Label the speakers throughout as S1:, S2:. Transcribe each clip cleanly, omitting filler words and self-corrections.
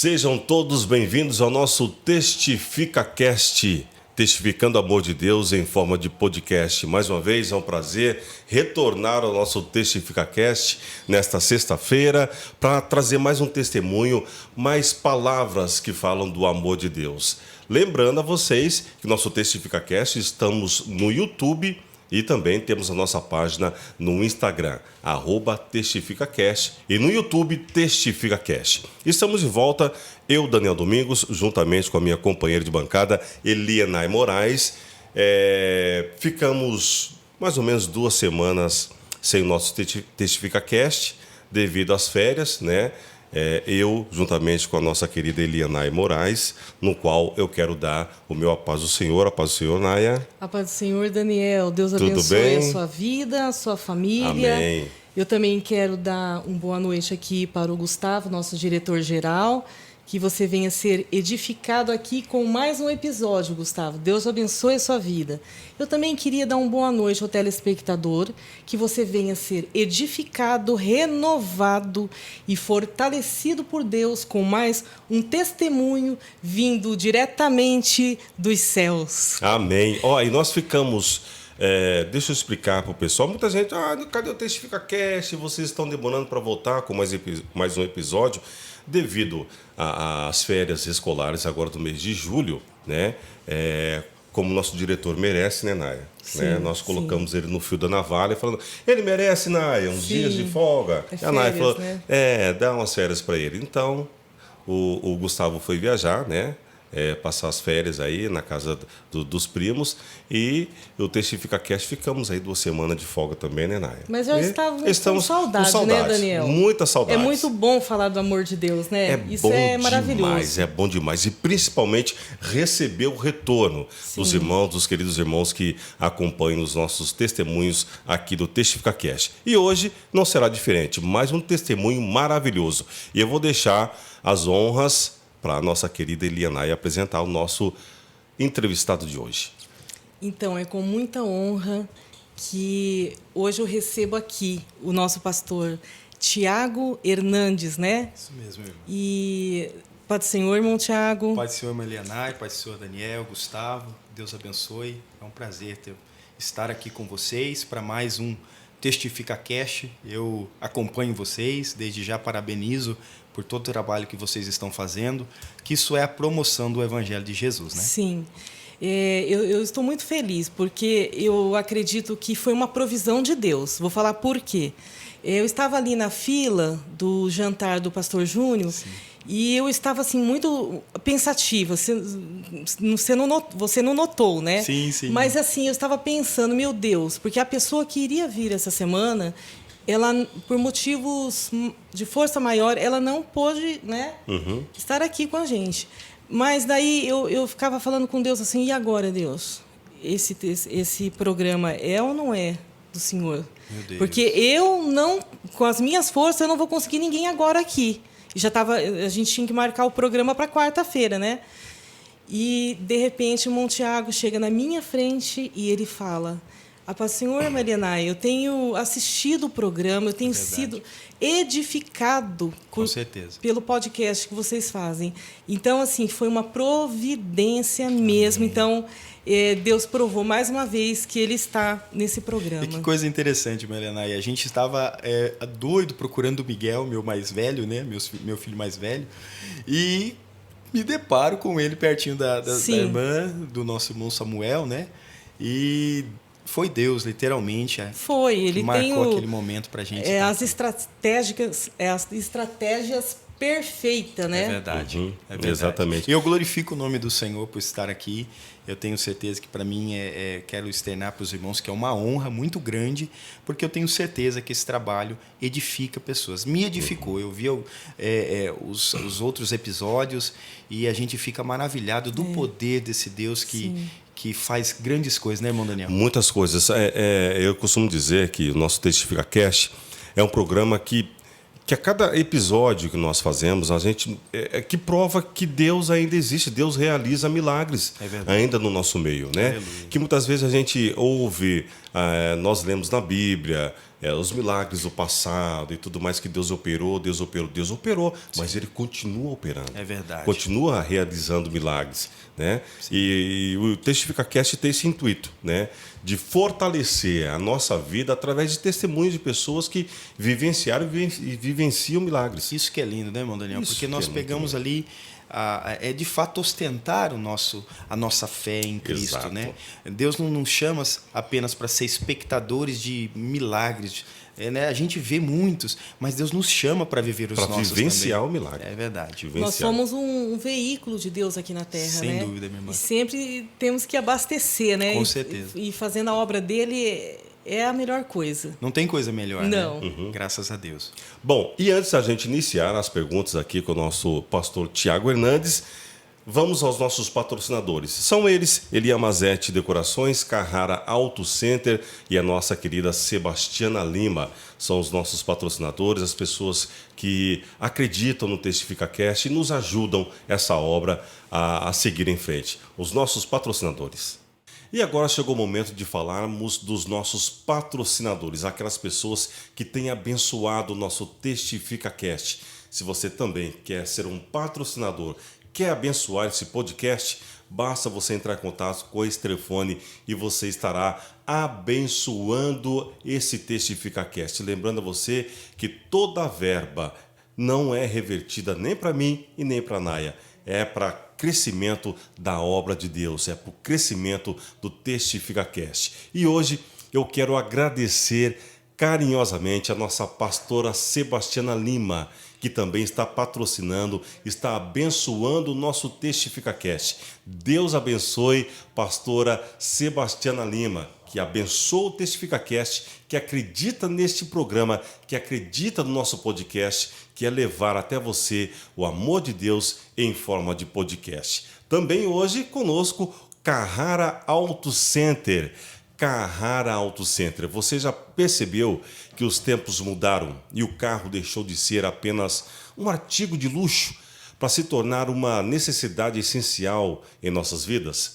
S1: Sejam todos bem-vindos ao nosso TestificaCast, testificando o amor de Deus em forma de podcast. Mais uma vez, é um prazer retornar ao nosso TestificaCast nesta sexta-feira para trazer mais um testemunho, mais palavras que falam do amor de Deus. Lembrando a vocês que nosso TestificaCast estamos no YouTube e também temos a nossa página no Instagram, @TestificaCast, e no YouTube, TestificaCast. Estamos de volta, eu, Daniel Domingos, juntamente com a minha companheira de bancada, Elianai Moraes. Ficamos mais ou menos 2 semanas sem o nosso TestificaCast, devido às férias, né? Eu, juntamente com a nossa querida Elianai Moraes, no qual eu quero dar o meu a paz do Senhor. A paz do Senhor, Naia.
S2: A paz do Senhor, Daniel. Deus
S1: Tudo
S2: abençoe
S1: bem?
S2: a sua vida, a sua família.
S1: Amém.
S2: Eu também quero dar uma boa noite aqui para o Gustavo, nosso diretor-geral. Que você venha ser edificado aqui com mais um episódio, Gustavo. Deus abençoe a sua vida. Eu também queria dar uma boa noite ao telespectador, que você venha ser edificado, renovado e fortalecido por Deus com mais um testemunho vindo diretamente dos céus.
S1: Amém. E nós ficamos... deixa eu explicar para o pessoal. Muita gente, cadê o TestificaCast? Vocês estão demorando para voltar com mais um episódio. Devido às férias escolares agora do mês de julho, né? Como nosso diretor merece, né, Naia?
S2: Sim,
S1: né? Nós colocamos ele no fio da navalha, falando, ele merece, Naia, uns dias de folga.
S2: É
S1: E a Naia
S2: férias,
S1: falou,
S2: né?
S1: dá umas férias para ele. Então, o Gustavo foi viajar, né? Passar as férias aí na casa dos primos, e o TestificaCast ficamos aí 2 semanas de folga também, né, Naia?
S2: Mas eu estava
S1: Estamos
S2: com saudade,
S1: com
S2: né, Daniel?
S1: Muita saudade.
S2: É muito bom falar do amor de Deus, né? Isso
S1: bom
S2: é maravilhoso.
S1: É bom demais. E principalmente receber o retorno dos irmãos, dos queridos irmãos que acompanham os nossos testemunhos aqui do TestificaCast. E hoje não será diferente, mais um testemunho maravilhoso. E eu vou deixar as honras para a nossa querida Elianai apresentar o nosso entrevistado de hoje.
S2: Então, é com muita honra que hoje eu recebo aqui o nosso pastor Tiago Hernandes, né?
S3: Isso mesmo, irmão.
S2: E Pai do Senhor, irmão Tiago.
S3: Pai do Senhor, Elianai, Pai do Senhor, Daniel, Gustavo, Deus abençoe. É um prazer estar aqui com vocês para mais um TestificaCast. Eu acompanho vocês, desde já parabenizo por todo o trabalho que vocês estão fazendo, que isso é a promoção do Evangelho de Jesus, né?
S2: Sim. Eu estou muito feliz, porque eu acredito que foi uma provisão de Deus. Vou falar por quê. Eu estava ali na fila do jantar do pastor Júnior. Sim. E eu estava assim muito pensativa. Você não notou, né?
S3: Sim, sim.
S2: Mas assim, eu estava pensando, meu Deus, porque a pessoa que iria vir essa semana, ela, por motivos de força maior, ela não pôde, né, estar aqui com a gente. Mas daí eu ficava falando com Deus assim, e agora, Deus? Esse programa é ou não é do Senhor?
S3: Meu Deus.
S2: Porque eu não, com as minhas forças, eu não vou conseguir ninguém agora aqui. E a gente tinha que marcar o programa para quarta-feira, né? E, de repente, o irmão Tiago chega na minha frente e ele fala, a paz do Senhor, Marianai, eu tenho assistido o programa, eu tenho sido edificado pelo podcast que vocês fazem. Então, assim, foi uma providência mesmo. Então, Deus provou mais uma vez que Ele está nesse programa.
S3: E que coisa interessante, Marianai. A gente estava doido procurando o Miguel, meu mais velho, né? Meu filho mais velho. E me deparo com ele pertinho da irmã, do nosso irmão Samuel, né? E foi Deus, literalmente,
S2: ele
S3: que marcou aquele momento para a gente.
S2: As estratégias perfeitas, né?
S3: É verdade. É verdade.
S1: Exatamente.
S3: E eu glorifico o nome do Senhor por estar aqui. Eu tenho certeza que, para mim, quero externar para os irmãos que é uma honra muito grande, porque eu tenho certeza que esse trabalho edifica pessoas. Me edificou. Eu vi os outros episódios e a gente fica maravilhado do poder desse Deus que faz grandes coisas, né, irmão Daniel?
S1: Muitas coisas. Eu costumo dizer que o nosso TestificaCast é um programa que a cada episódio que nós fazemos, a gente que prova que Deus ainda existe, Deus realiza milagres ainda no nosso meio, né?
S3: Aleluia.
S1: Que muitas vezes a gente ouve nós lemos na Bíblia os milagres do passado e tudo mais que Deus operou, mas Ele continua operando.
S3: É verdade.
S1: Continua realizando milagres, né? E o Testifica-Cast tem esse intuito, né? De fortalecer a nossa vida através de testemunhos de pessoas que vivenciaram e vivenciam milagres.
S3: Isso que é lindo, né, irmão Daniel?
S1: Isso
S3: Porque
S1: que
S3: nós
S1: é
S3: pegamos ali é de fato ostentar a nossa fé em Cristo,
S1: Exato.
S3: né? Deus não nos chama apenas para ser espectadores de milagres, né? A gente vê muitos, mas Deus nos chama para viver os nossos também.
S1: Para vivenciar o milagre.
S3: É verdade.
S2: Nós somos um veículo de Deus aqui na Terra,
S3: Sem
S2: né?
S3: dúvida, minha irmã.
S2: E sempre temos que abastecer, né?
S3: Com certeza.
S2: E fazendo a obra dele é a melhor coisa.
S3: Não tem coisa melhor,
S2: Não.
S3: né? Graças a Deus.
S1: Bom, e antes da gente iniciar as perguntas aqui com o nosso pastor Tiago Hernandes, vamos aos nossos patrocinadores. São eles, Elia Mazete Decorações, Carrara Auto Center e a nossa querida Sebastiana Lima. São os nossos patrocinadores, as pessoas que acreditam no Testifica-Cast e nos ajudam essa obra a seguir em frente. Os nossos patrocinadores. E agora chegou o momento de falarmos dos nossos patrocinadores, aquelas pessoas que têm abençoado o nosso Testifica-Cast. Se você também quer ser um patrocinador, quer abençoar esse podcast, basta você entrar em contato com esse telefone e você estará abençoando esse Testifica-Cast. Lembrando a você que toda a verba não é revertida nem para mim e nem para a Naya. É para crescimento da obra de Deus, é para o crescimento do Testifica-Cast. E hoje eu quero agradecer carinhosamente a nossa pastora Sebastiana Lima, que também está patrocinando, está abençoando o nosso Testifica-Cast. Deus abençoe, pastora Sebastiana Lima, que abençoa o Testifica-Cast, que acredita neste programa, que acredita no nosso podcast, que é levar até você o amor de Deus em forma de podcast. Também hoje conosco, Carrara Auto Center. Carrara Auto Center. Você já percebeu que os tempos mudaram e o carro deixou de ser apenas um artigo de luxo para se tornar uma necessidade essencial em nossas vidas?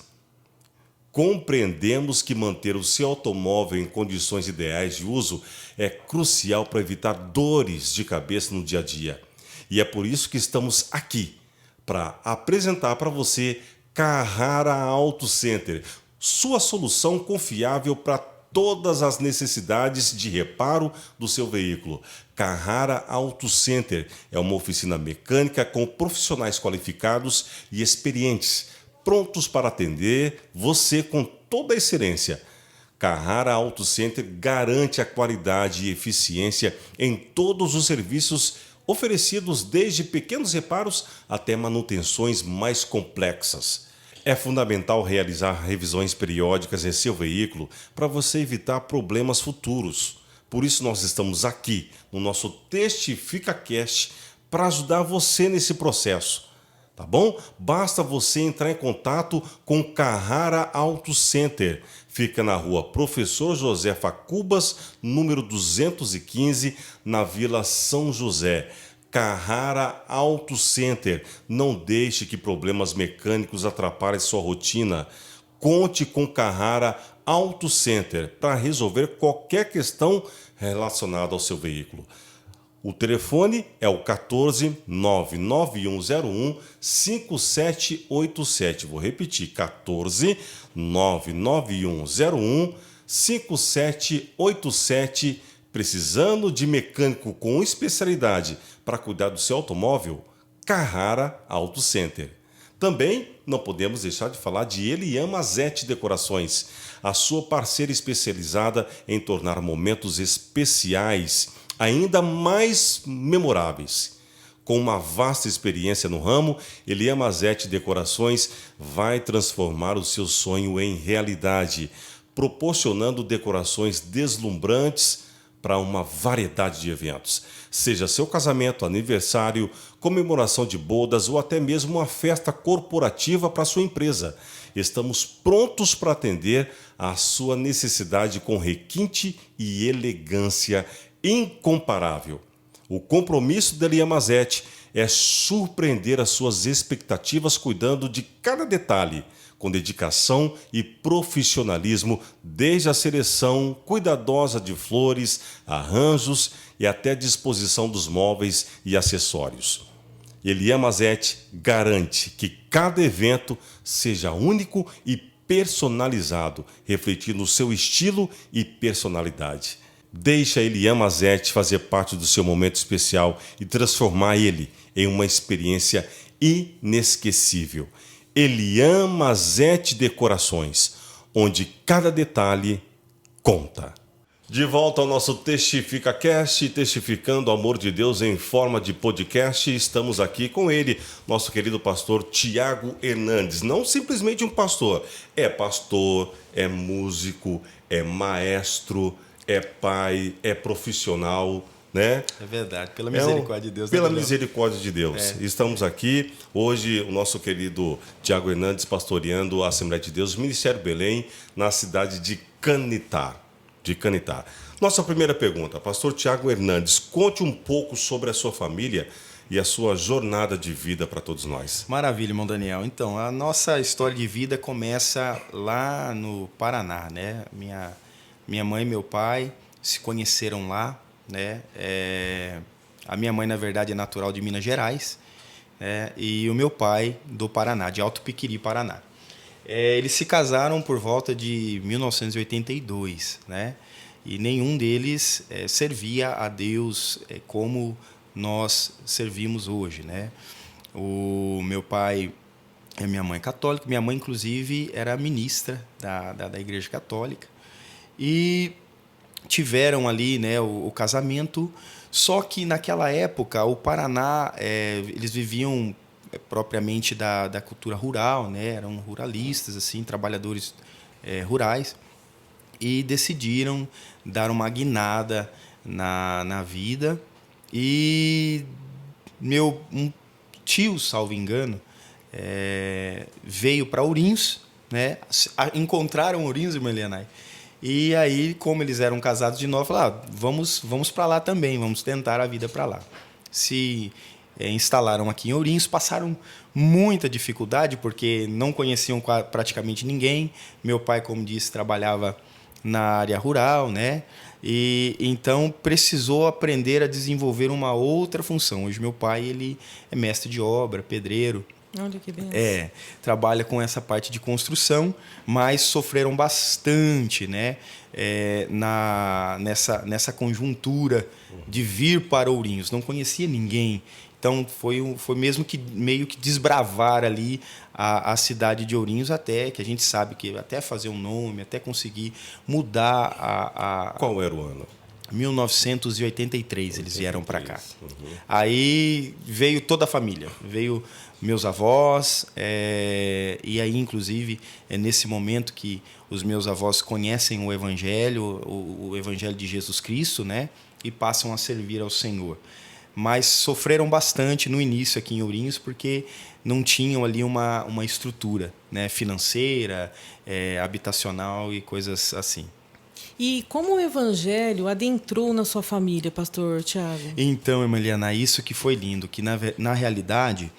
S1: Compreendemos que manter o seu automóvel em condições ideais de uso é crucial para evitar dores de cabeça no dia a dia. E é por isso que estamos aqui, para apresentar para você Carrara Auto Center, sua solução confiável para todas as necessidades de reparo do seu veículo. Carrara Auto Center é uma oficina mecânica com profissionais qualificados e experientes, prontos para atender você com toda a excelência. Carrara Auto Center garante a qualidade e eficiência em todos os serviços oferecidos, desde pequenos reparos até manutenções mais complexas. É fundamental realizar revisões periódicas em seu veículo para você evitar problemas futuros. Por isso nós estamos aqui no nosso Testifica-Cast para ajudar você nesse processo. Tá bom? Basta você entrar em contato com Carrara Auto Center. Fica na rua Professor Josefa Cubas, número 215, na Vila São José. Carrara Auto Center. Não deixe que problemas mecânicos atrapalhem sua rotina. Conte com Carrara Auto Center para resolver qualquer questão relacionada ao seu veículo. O telefone é o 14 99101 5787. Vou repetir, 14 99101 5787. Precisando de mecânico com especialidade para cuidar do seu automóvel? Carrara Auto Center. Também não podemos deixar de falar de Elia Mazete Decorações, a sua parceira especializada em tornar momentos especiais ainda mais memoráveis. Com uma vasta experiência no ramo, Elia Mazete Decorações vai transformar o seu sonho em realidade, proporcionando decorações deslumbrantes para uma variedade de eventos. Seja seu casamento, aniversário, comemoração de bodas ou até mesmo uma festa corporativa para sua empresa. Estamos prontos para atender à sua necessidade com requinte e elegância incomparável. O compromisso da Elia Mazete é surpreender as suas expectativas cuidando de cada detalhe, com dedicação e profissionalismo, desde a seleção cuidadosa de flores, arranjos e até a disposição dos móveis e acessórios. Elian Mazetti garante que cada evento seja único e personalizado, refletindo o seu estilo e personalidade. Deixe a Elian Mazetti fazer parte do seu momento especial e transformar ele em uma experiência inesquecível. Elian Mazetti Decorações, onde cada detalhe conta. De volta ao nosso Testifica Cast, testificando o amor de Deus em forma de podcast. Estamos aqui com ele, nosso querido pastor Tiago Hernandes. Não simplesmente um pastor, é músico, é maestro, é pai, é profissional, né?
S3: É verdade, pela misericórdia de Deus.
S1: Pela misericórdia de Deus. Estamos aqui, hoje, o nosso querido Tiago Hernandes pastoreando a Assembleia de Deus, Ministério Belém, na cidade de Canitá. Nossa primeira pergunta, pastor Tiago Hernandes, conte um pouco sobre a sua família e a sua jornada de vida para todos nós.
S3: Maravilha, irmão Daniel. Então, a nossa história de vida começa lá no Paraná, né? Minha mãe e meu pai se conheceram lá, né? A minha mãe, na verdade, é natural de Minas Gerais, né? E o meu pai do Paraná, de Alto Piquiri, Paraná. Eles se casaram por volta de 1982, né? E nenhum deles servia a Deus como nós servimos hoje, né? O meu pai e minha mãe católica. Minha mãe, inclusive, era ministra da Igreja Católica. E tiveram ali, né, o casamento. Só que, naquela época, o Paraná, eles viviam propriamente da cultura rural, né? Eram ruralistas, assim, trabalhadores rurais, e decidiram dar uma guinada na vida. E um tio, salvo engano, veio para Ourinhos, né? Encontraram Ourinhos, irmã Elianai. E aí, como eles eram casados de novo, falaram, vamos para lá também, vamos tentar a vida para lá. Se instalaram aqui em Ourinhos, passaram muita dificuldade, porque não conheciam praticamente ninguém. Meu pai, como disse, trabalhava na área rural, né? E então precisou aprender a desenvolver uma outra função. Hoje meu pai, ele é mestre de obra, pedreiro.
S2: Olha que bem.
S3: Trabalha com essa parte de construção, mas sofreram bastante, né? Nessa conjuntura de vir para Ourinhos. Não conhecia ninguém. Então, foi mesmo que meio que desbravar ali a cidade de Ourinhos, até que a gente sabe que até fazer um nome, até conseguir mudar
S1: Qual era o ano?
S3: 1983 eles vieram para cá. Uhum. Aí veio toda a família, veio meus avós, e aí, inclusive, é nesse momento que os meus avós conhecem o Evangelho, o Evangelho de Jesus Cristo, né? E passam a servir ao Senhor. Mas sofreram bastante no início aqui em Ourinhos, porque não tinham ali uma estrutura, né, financeira, habitacional e coisas assim.
S2: E como o Evangelho adentrou na sua família, pastor Tiago?
S3: Então, irmã Eliana, isso que foi lindo, que na realidade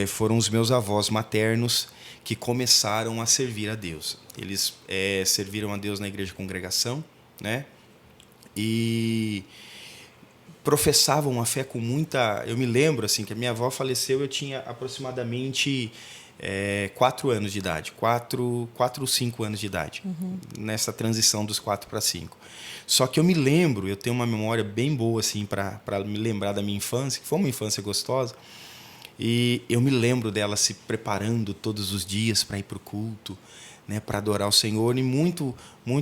S3: foram os meus avós maternos que começaram a servir a Deus. Eles serviram a Deus na igreja de congregação, né? E professavam uma fé com muita... Eu me lembro assim, que a minha avó faleceu, eu tinha aproximadamente 4 anos de idade, 4 ou 5 anos de idade, nessa transição dos 4 para 5. Só que eu tenho uma memória bem boa assim, para me lembrar da minha infância, que foi uma infância gostosa, e eu me lembro dela se preparando todos os dias para ir para o culto, né, para adorar o Senhor, e muito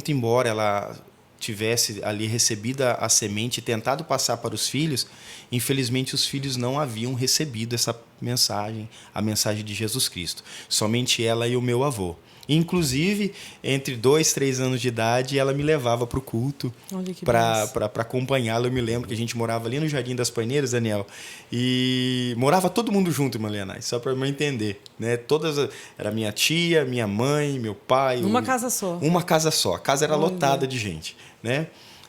S3: embora ela tivesse ali recebida a semente e tentado passar para os filhos, infelizmente os filhos não haviam recebido essa mensagem, a mensagem de Jesus Cristo. Somente ela e o meu avô. Inclusive, entre 2 e 3 anos de idade, ela me levava para o culto para acompanhá-la. Eu me lembro que a gente morava ali no Jardim das Paineiras, Daniel, e morava todo mundo junto, irmã Leonai, só para eu entender, né? Era minha tia, minha mãe, meu pai.
S2: Uma casa só.
S3: Uma casa só. A casa era lotada de gente, né?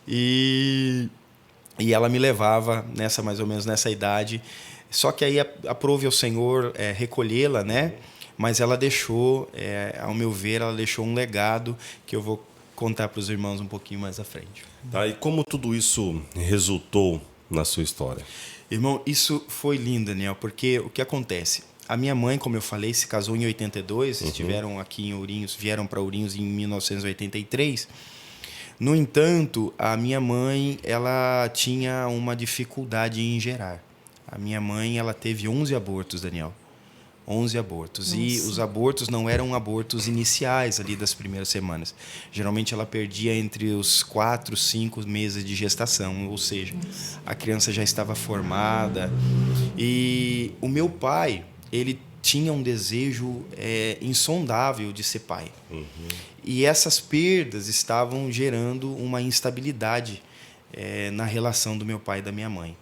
S3: E ela me levava mais ou menos nessa idade. Só que aí aprove ao Senhor recolhê-la, né? mas ela deixou, ao meu ver, ela deixou um legado que eu vou contar para os irmãos um pouquinho mais à frente.
S1: Tá, e como tudo isso resultou na sua história?
S3: Irmão, isso foi lindo, Daniel, porque o que acontece? A minha mãe, como eu falei, se casou em 82, estiveram aqui em Ourinhos, vieram para Ourinhos em 1983. No entanto, a minha mãe, ela tinha uma dificuldade em gerar. A minha mãe, ela teve 11 abortos, Daniel. 11 abortos.
S2: Nossa.
S3: E os abortos não eram abortos iniciais ali das primeiras semanas. Geralmente ela perdia entre os 4, 5 meses de gestação, ou seja, a criança já estava formada. E o meu pai, ele tinha um desejo insondável de ser pai. E essas perdas estavam gerando uma instabilidade na relação do meu pai e da minha mãe.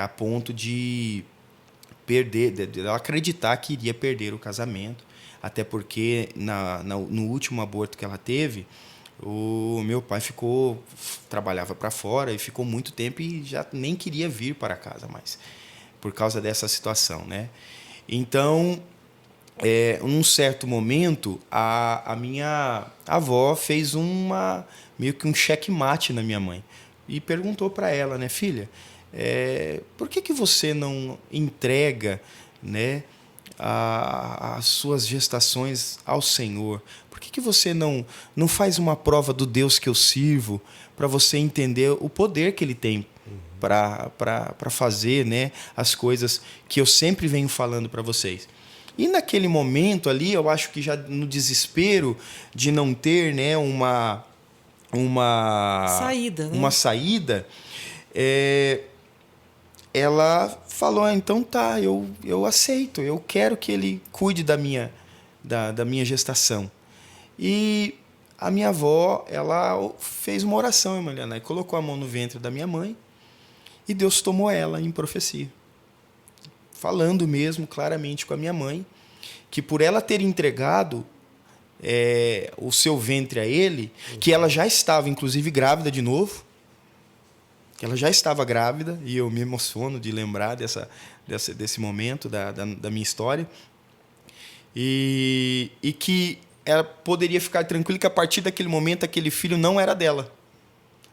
S3: A ponto de ela acreditar que iria perder o casamento, até porque no último aborto que ela teve, o meu pai trabalhava para fora e ficou muito tempo e já nem queria vir para casa mais, por causa dessa situação, né? Então, num certo momento, a minha avó fez meio que um checkmate na minha mãe e perguntou para ela, né, filha, por que você não entrega, né, as suas gestações ao Senhor? Por que você não faz uma prova do Deus que eu sirvo para você entender o poder que Ele tem para fazer, né, as coisas que eu sempre venho falando para vocês? E naquele momento ali, eu acho que já no desespero de não ter, né, uma
S2: saída, né?
S3: Uma saída, ela falou, então tá, eu aceito, eu quero que ele cuide da minha gestação. E a minha avó, ela fez uma oração, irmã Liana, e colocou a mão no ventre da minha mãe, e Deus tomou ela em profecia, falando mesmo claramente com a minha mãe, que por ela ter entregado o seu ventre a ele, que ela já estava, inclusive, grávida de novo, que ela já estava grávida, e eu me emociono de lembrar desse momento da minha história, e que ela poderia ficar tranquila que a partir daquele momento aquele filho não era dela.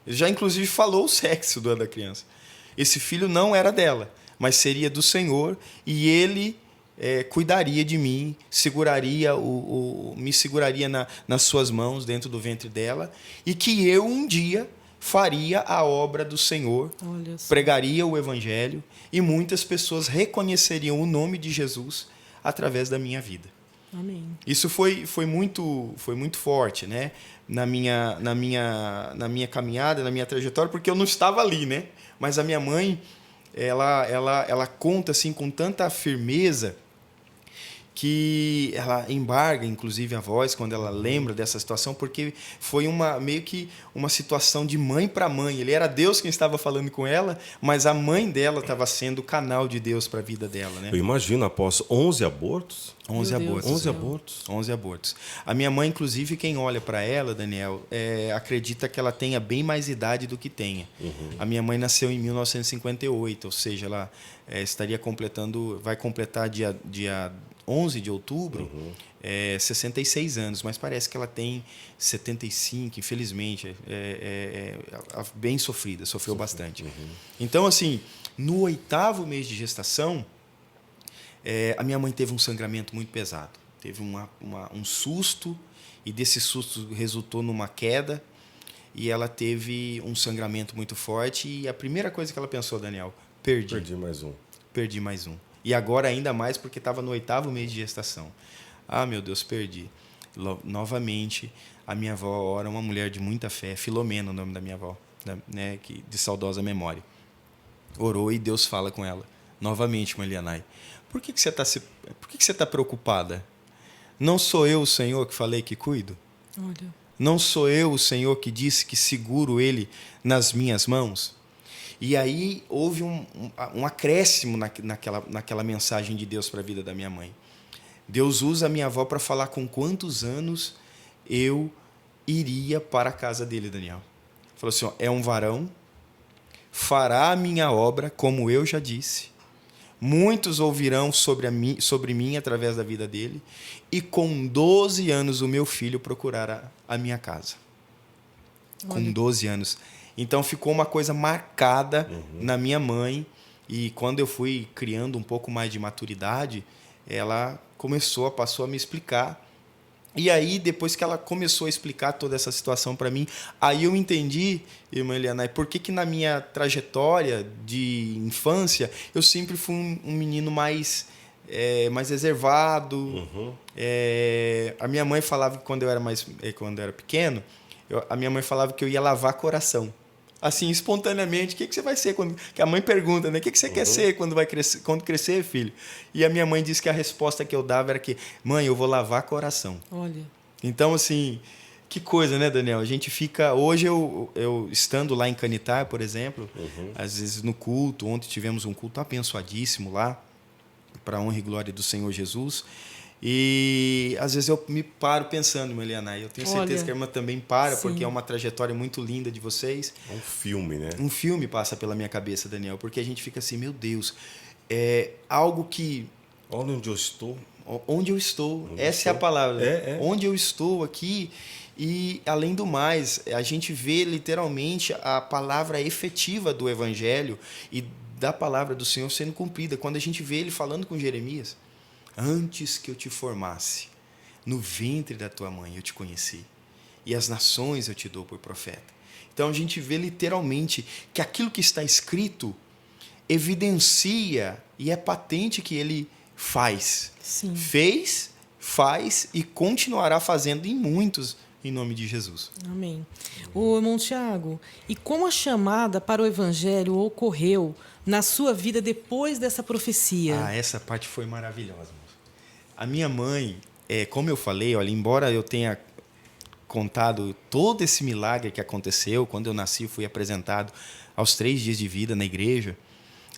S3: Ele já, inclusive, falou o sexo da criança. Esse filho não era dela, mas seria do Senhor, e ele cuidaria de mim, me seguraria nas suas mãos, dentro do ventre dela, e que eu um dia faria a obra do Senhor, pregaria o Evangelho, e muitas pessoas reconheceriam o nome de Jesus através da minha vida.
S2: Amém.
S3: Isso foi muito forte, né? na minha caminhada, na minha trajetória, porque eu não estava ali, né? Mas a minha mãe, ela conta assim com tanta firmeza que ela embarga, inclusive, a voz quando ela lembra dessa situação, porque foi meio que uma situação de mãe para mãe. Ele era Deus quem estava falando com ela, mas a mãe dela estava sendo o canal de Deus para a vida dela, né?
S1: Eu imagino, após 11 abortos...
S3: 11 abortos.
S1: 11 abortos.
S3: 11 abortos. A minha mãe, inclusive, quem olha para ela, Daniel, acredita que ela tenha bem mais idade do que tenha. A minha mãe nasceu em 1958, ou seja, ela vai completar dia 11 de outubro, 66 anos, mas parece que ela tem 75, infelizmente, bem sofrida, sofreu bastante. Então, assim, no 8º mês de gestação, a minha mãe teve um sangramento muito pesado. Teve um susto, e desse susto resultou numa queda, e ela teve um sangramento muito forte, e a primeira coisa que ela pensou, Daniel, perdi mais um. E agora ainda mais porque estava no 8º mês de gestação. Ah, meu Deus, perdi. Novamente, a minha avó era uma mulher de muita fé, Filomena, o nome da minha avó, né, de saudosa memória. Orou e Deus fala com ela. Novamente, Marianai, por que você está preocupada? Não sou eu o Senhor que falei que cuido?
S2: Olha.
S3: Não sou eu o Senhor que disse que seguro ele nas minhas mãos? E aí houve um acréscimo naquela mensagem de Deus para a vida da minha mãe. Deus usa a minha avó para falar com quantos anos eu iria para a casa dele, Daniel. Falou assim, é um varão, fará a minha obra, como eu já disse, Muitos ouvirão sobre mim através da vida dele. E com 12 anos o meu filho procurará a minha casa.
S2: Olha.
S3: Com 12 anos. Então ficou uma coisa marcada na minha mãe. E quando eu fui criando um pouco mais de maturidade, ela passou a me explicar. E aí, depois que ela começou a explicar toda essa situação para mim, aí eu entendi, irmã Eliana, por que na minha trajetória de infância eu sempre fui um menino mais reservado. A minha mãe falava que quando eu era pequeno, a minha mãe falava que eu ia lavar coração. Assim, espontaneamente, o que você vai ser quando... Que a mãe pergunta, né? O que você quer ser quando crescer, filho? E a minha mãe disse que a resposta que eu dava era que, mãe, eu vou lavar coração.
S2: Olha.
S3: Então, assim, que coisa, né, Daniel? A gente fica... Hoje, eu estando lá em Canitá, por exemplo, às vezes no culto, ontem tivemos um culto abençoadíssimo lá, para a honra e glória do Senhor Jesus. E às vezes eu me paro pensando, Eliana, eu tenho certeza que a irmã também para, sim, porque é uma trajetória muito linda de vocês.
S1: É um filme, né?
S3: Um filme passa pela minha cabeça, Daniel, porque a gente fica assim, meu Deus, é algo que...
S1: Olha onde eu estou.
S3: Onde eu estou, essa é a palavra. Onde eu estou aqui. E, além do mais, a gente vê literalmente a palavra efetiva do Evangelho e da palavra do Senhor sendo cumprida. Quando a gente vê ele falando com Jeremias, antes que eu te formasse, no ventre da tua mãe eu te conheci, e as nações eu te dou por profeta. Então a gente vê literalmente que aquilo que está escrito evidencia e é patente que ele faz.
S2: Sim.
S3: Fez, faz e continuará fazendo em muitos, em nome de Jesus.
S2: Amém. Ô, irmão Tiago, e como a chamada para o Evangelho ocorreu na sua vida depois dessa profecia?
S3: Essa parte foi maravilhosa. A minha mãe, como eu falei, olha, embora eu tenha contado todo esse milagre que aconteceu, quando eu nasci, eu fui apresentado aos 3 dias de vida na igreja,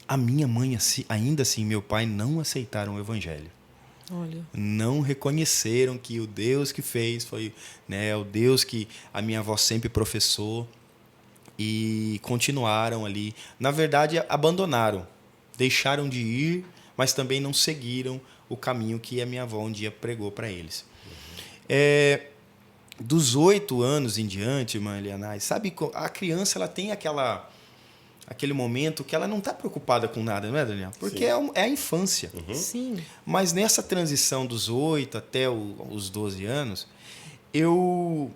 S3: a minha mãe, ainda assim, meu pai, não aceitaram o Evangelho.
S2: Olha.
S3: Não reconheceram que o Deus que fez foi, né, o Deus que a minha avó sempre professou, e continuaram ali. Na verdade, abandonaram, deixaram de ir, mas também não seguiram o caminho que a minha avó um dia pregou para eles. Dos 8 anos em diante, irmã Eliana, sabe, a criança ela tem aquele momento que ela não está preocupada com nada, não é, Daniel? Porque é a infância.
S2: Sim.
S3: Mas nessa transição dos 8 até os 12 anos, eu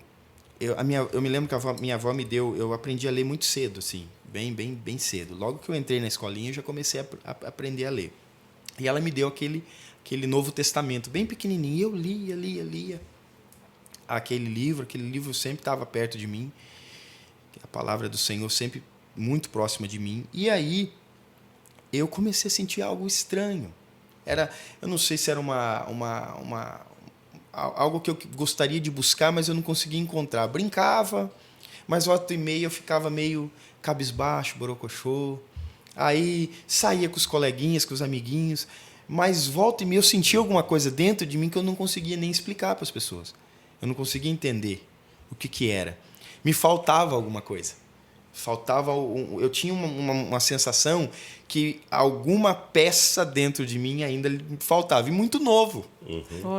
S3: me lembro que a minha avó me deu... Eu aprendi a ler muito cedo, assim, bem cedo. Logo que eu entrei na escolinha, eu já comecei a aprender a ler. E ela me deu aquele Novo Testamento, bem pequenininho. Eu lia aquele livro sempre estava perto de mim. A palavra do Senhor sempre muito próxima de mim. E aí, eu comecei a sentir algo estranho. Eu não sei se era algo que eu gostaria de buscar, mas eu não conseguia encontrar. Brincava, mas volta e meia eu ficava meio cabisbaixo, borocochô. Aí saía com os coleguinhas, com os amiguinhos, mas volta e meia eu sentia alguma coisa dentro de mim que eu não conseguia nem explicar para as pessoas. Eu não conseguia entender o que era. Me faltava alguma coisa. Eu tinha uma sensação que alguma peça dentro de mim ainda me faltava. E muito novo.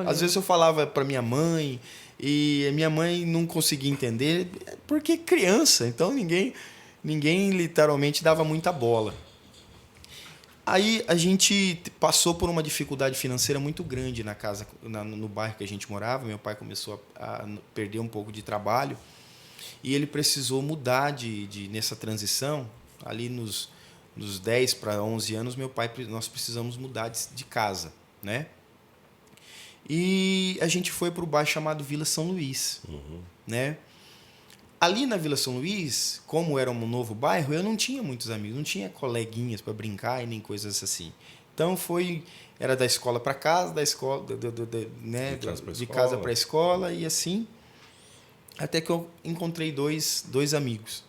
S3: Às vezes eu falava para minha mãe e a minha mãe não conseguia entender, porque criança, então ninguém literalmente dava muita bola. Aí a gente passou por uma dificuldade financeira muito grande na casa, no bairro que a gente morava. Meu pai começou a perder um pouco de trabalho e ele precisou mudar nessa transição. Ali nos 10 para 11 anos, nós precisamos mudar de casa, né? E a gente foi para o bairro chamado Vila São Luís, né? Ali na Vila São Luís, como era um novo bairro, eu não tinha muitos amigos, não tinha coleguinhas para brincar e nem coisas assim. Então era da escola para casa, da escola, de casa para a escola e assim, até que eu encontrei dois amigos,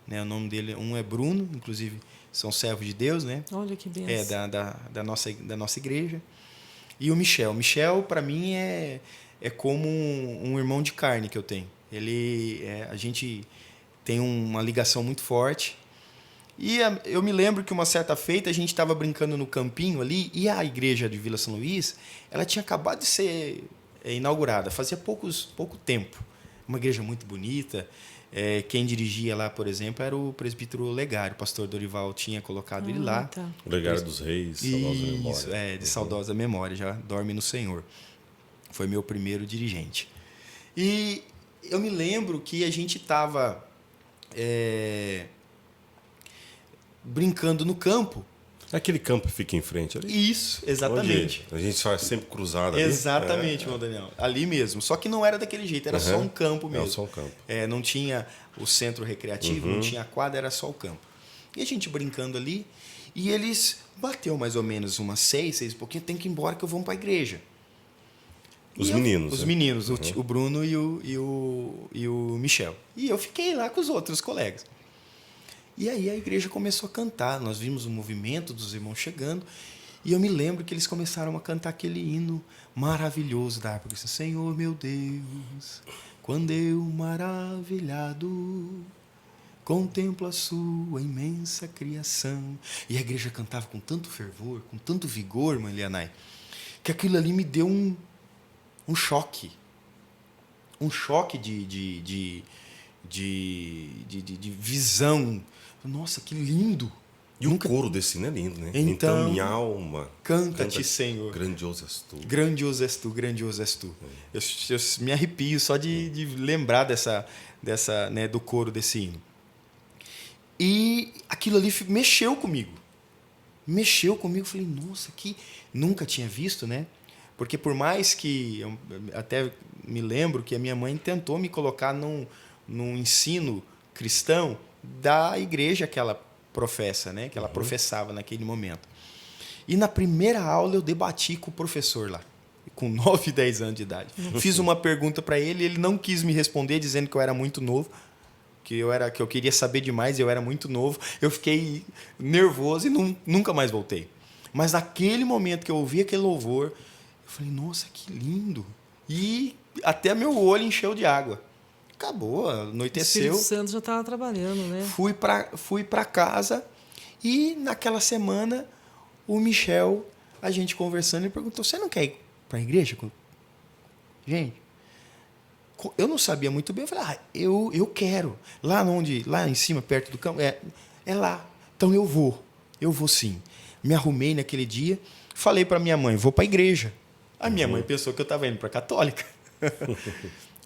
S3: né? O nome dele, um é Bruno, inclusive são servos de Deus, né?
S2: Olha que bênção.
S3: Da nossa igreja. E o Michel. O Michel, para mim, é como um irmão de carne que eu tenho. A gente tem uma ligação muito forte E eu me lembro que uma certa feita a gente estava brincando no campinho ali, e a igreja de Vila São Luís, ela tinha acabado de ser inaugurada, fazia pouco tempo. Uma igreja muito bonita. Quem dirigia lá, por exemplo, era o presbítero Legário. O pastor Dorival tinha colocado ele lá.
S2: Tá.
S1: O Legário dos Reis, saudosa memória.
S3: Isso, de saudosa memória, já dorme no Senhor. Foi meu primeiro dirigente. E eu me lembro que a gente estava brincando no campo.
S1: Aquele campo que fica em frente ali?
S3: Isso, exatamente.
S1: Onde a gente faz sempre cruzada ali.
S3: Exatamente, meu Daniel. Ali mesmo. Só que não era daquele jeito, era só um campo mesmo.
S1: Era só um campo.
S3: Não tinha o centro recreativo, não tinha a quadra, era só o campo. E a gente brincando ali, e eles bateu mais ou menos umas 6 e pouquinho, tem que ir embora que eu vou para a igreja.
S1: Os meninos.
S3: Os meninos, o Bruno e o Michel. E eu fiquei lá com os outros colegas. E aí a igreja começou a cantar. Nós vimos o movimento dos irmãos chegando. E eu me lembro que eles começaram a cantar aquele hino maravilhoso da época. Senhor, meu Deus, quando eu maravilhado contemplo a sua imensa criação. E a igreja cantava com tanto fervor, com tanto vigor, mãe Lianai, que aquilo ali me deu um choque. Um choque de visão. Nossa, que lindo!
S1: E o coro desse hino é lindo, né?
S3: Então
S1: minha alma
S3: canta-te, Senhor.
S1: Grandioso és tu.
S3: Grandioso és tu, grandioso és tu. Eu me arrepio só de lembrar dessa do coro desse hino. E aquilo ali mexeu comigo. Falei, nossa, que nunca tinha visto, né? Porque por mais que eu até me lembro que a minha mãe tentou me colocar num ensino cristão da igreja que ela professa, né? Que ela professava naquele momento. E na primeira aula eu debati com o professor lá, com 9, 10 anos de idade. Fiz uma pergunta para ele, ele não quis me responder, dizendo que eu era muito novo, que eu queria saber demais, eu era muito novo. Eu fiquei nervoso e nunca mais voltei. Mas naquele momento que eu ouvi aquele louvor, eu falei, nossa, que lindo. E até meu olho encheu de água. Acabou, anoiteceu.
S2: O Espírito Santo já estava trabalhando, né?
S3: Fui para casa e naquela semana o Michel, a gente conversando, ele perguntou, você não quer ir para a igreja? Gente, eu não sabia muito bem. Eu falei, eu quero. Lá em cima, perto do campo, é lá. Então eu vou sim. Me arrumei naquele dia, falei para minha mãe, vou para a igreja. A minha mãe pensou que eu estava indo para a católica.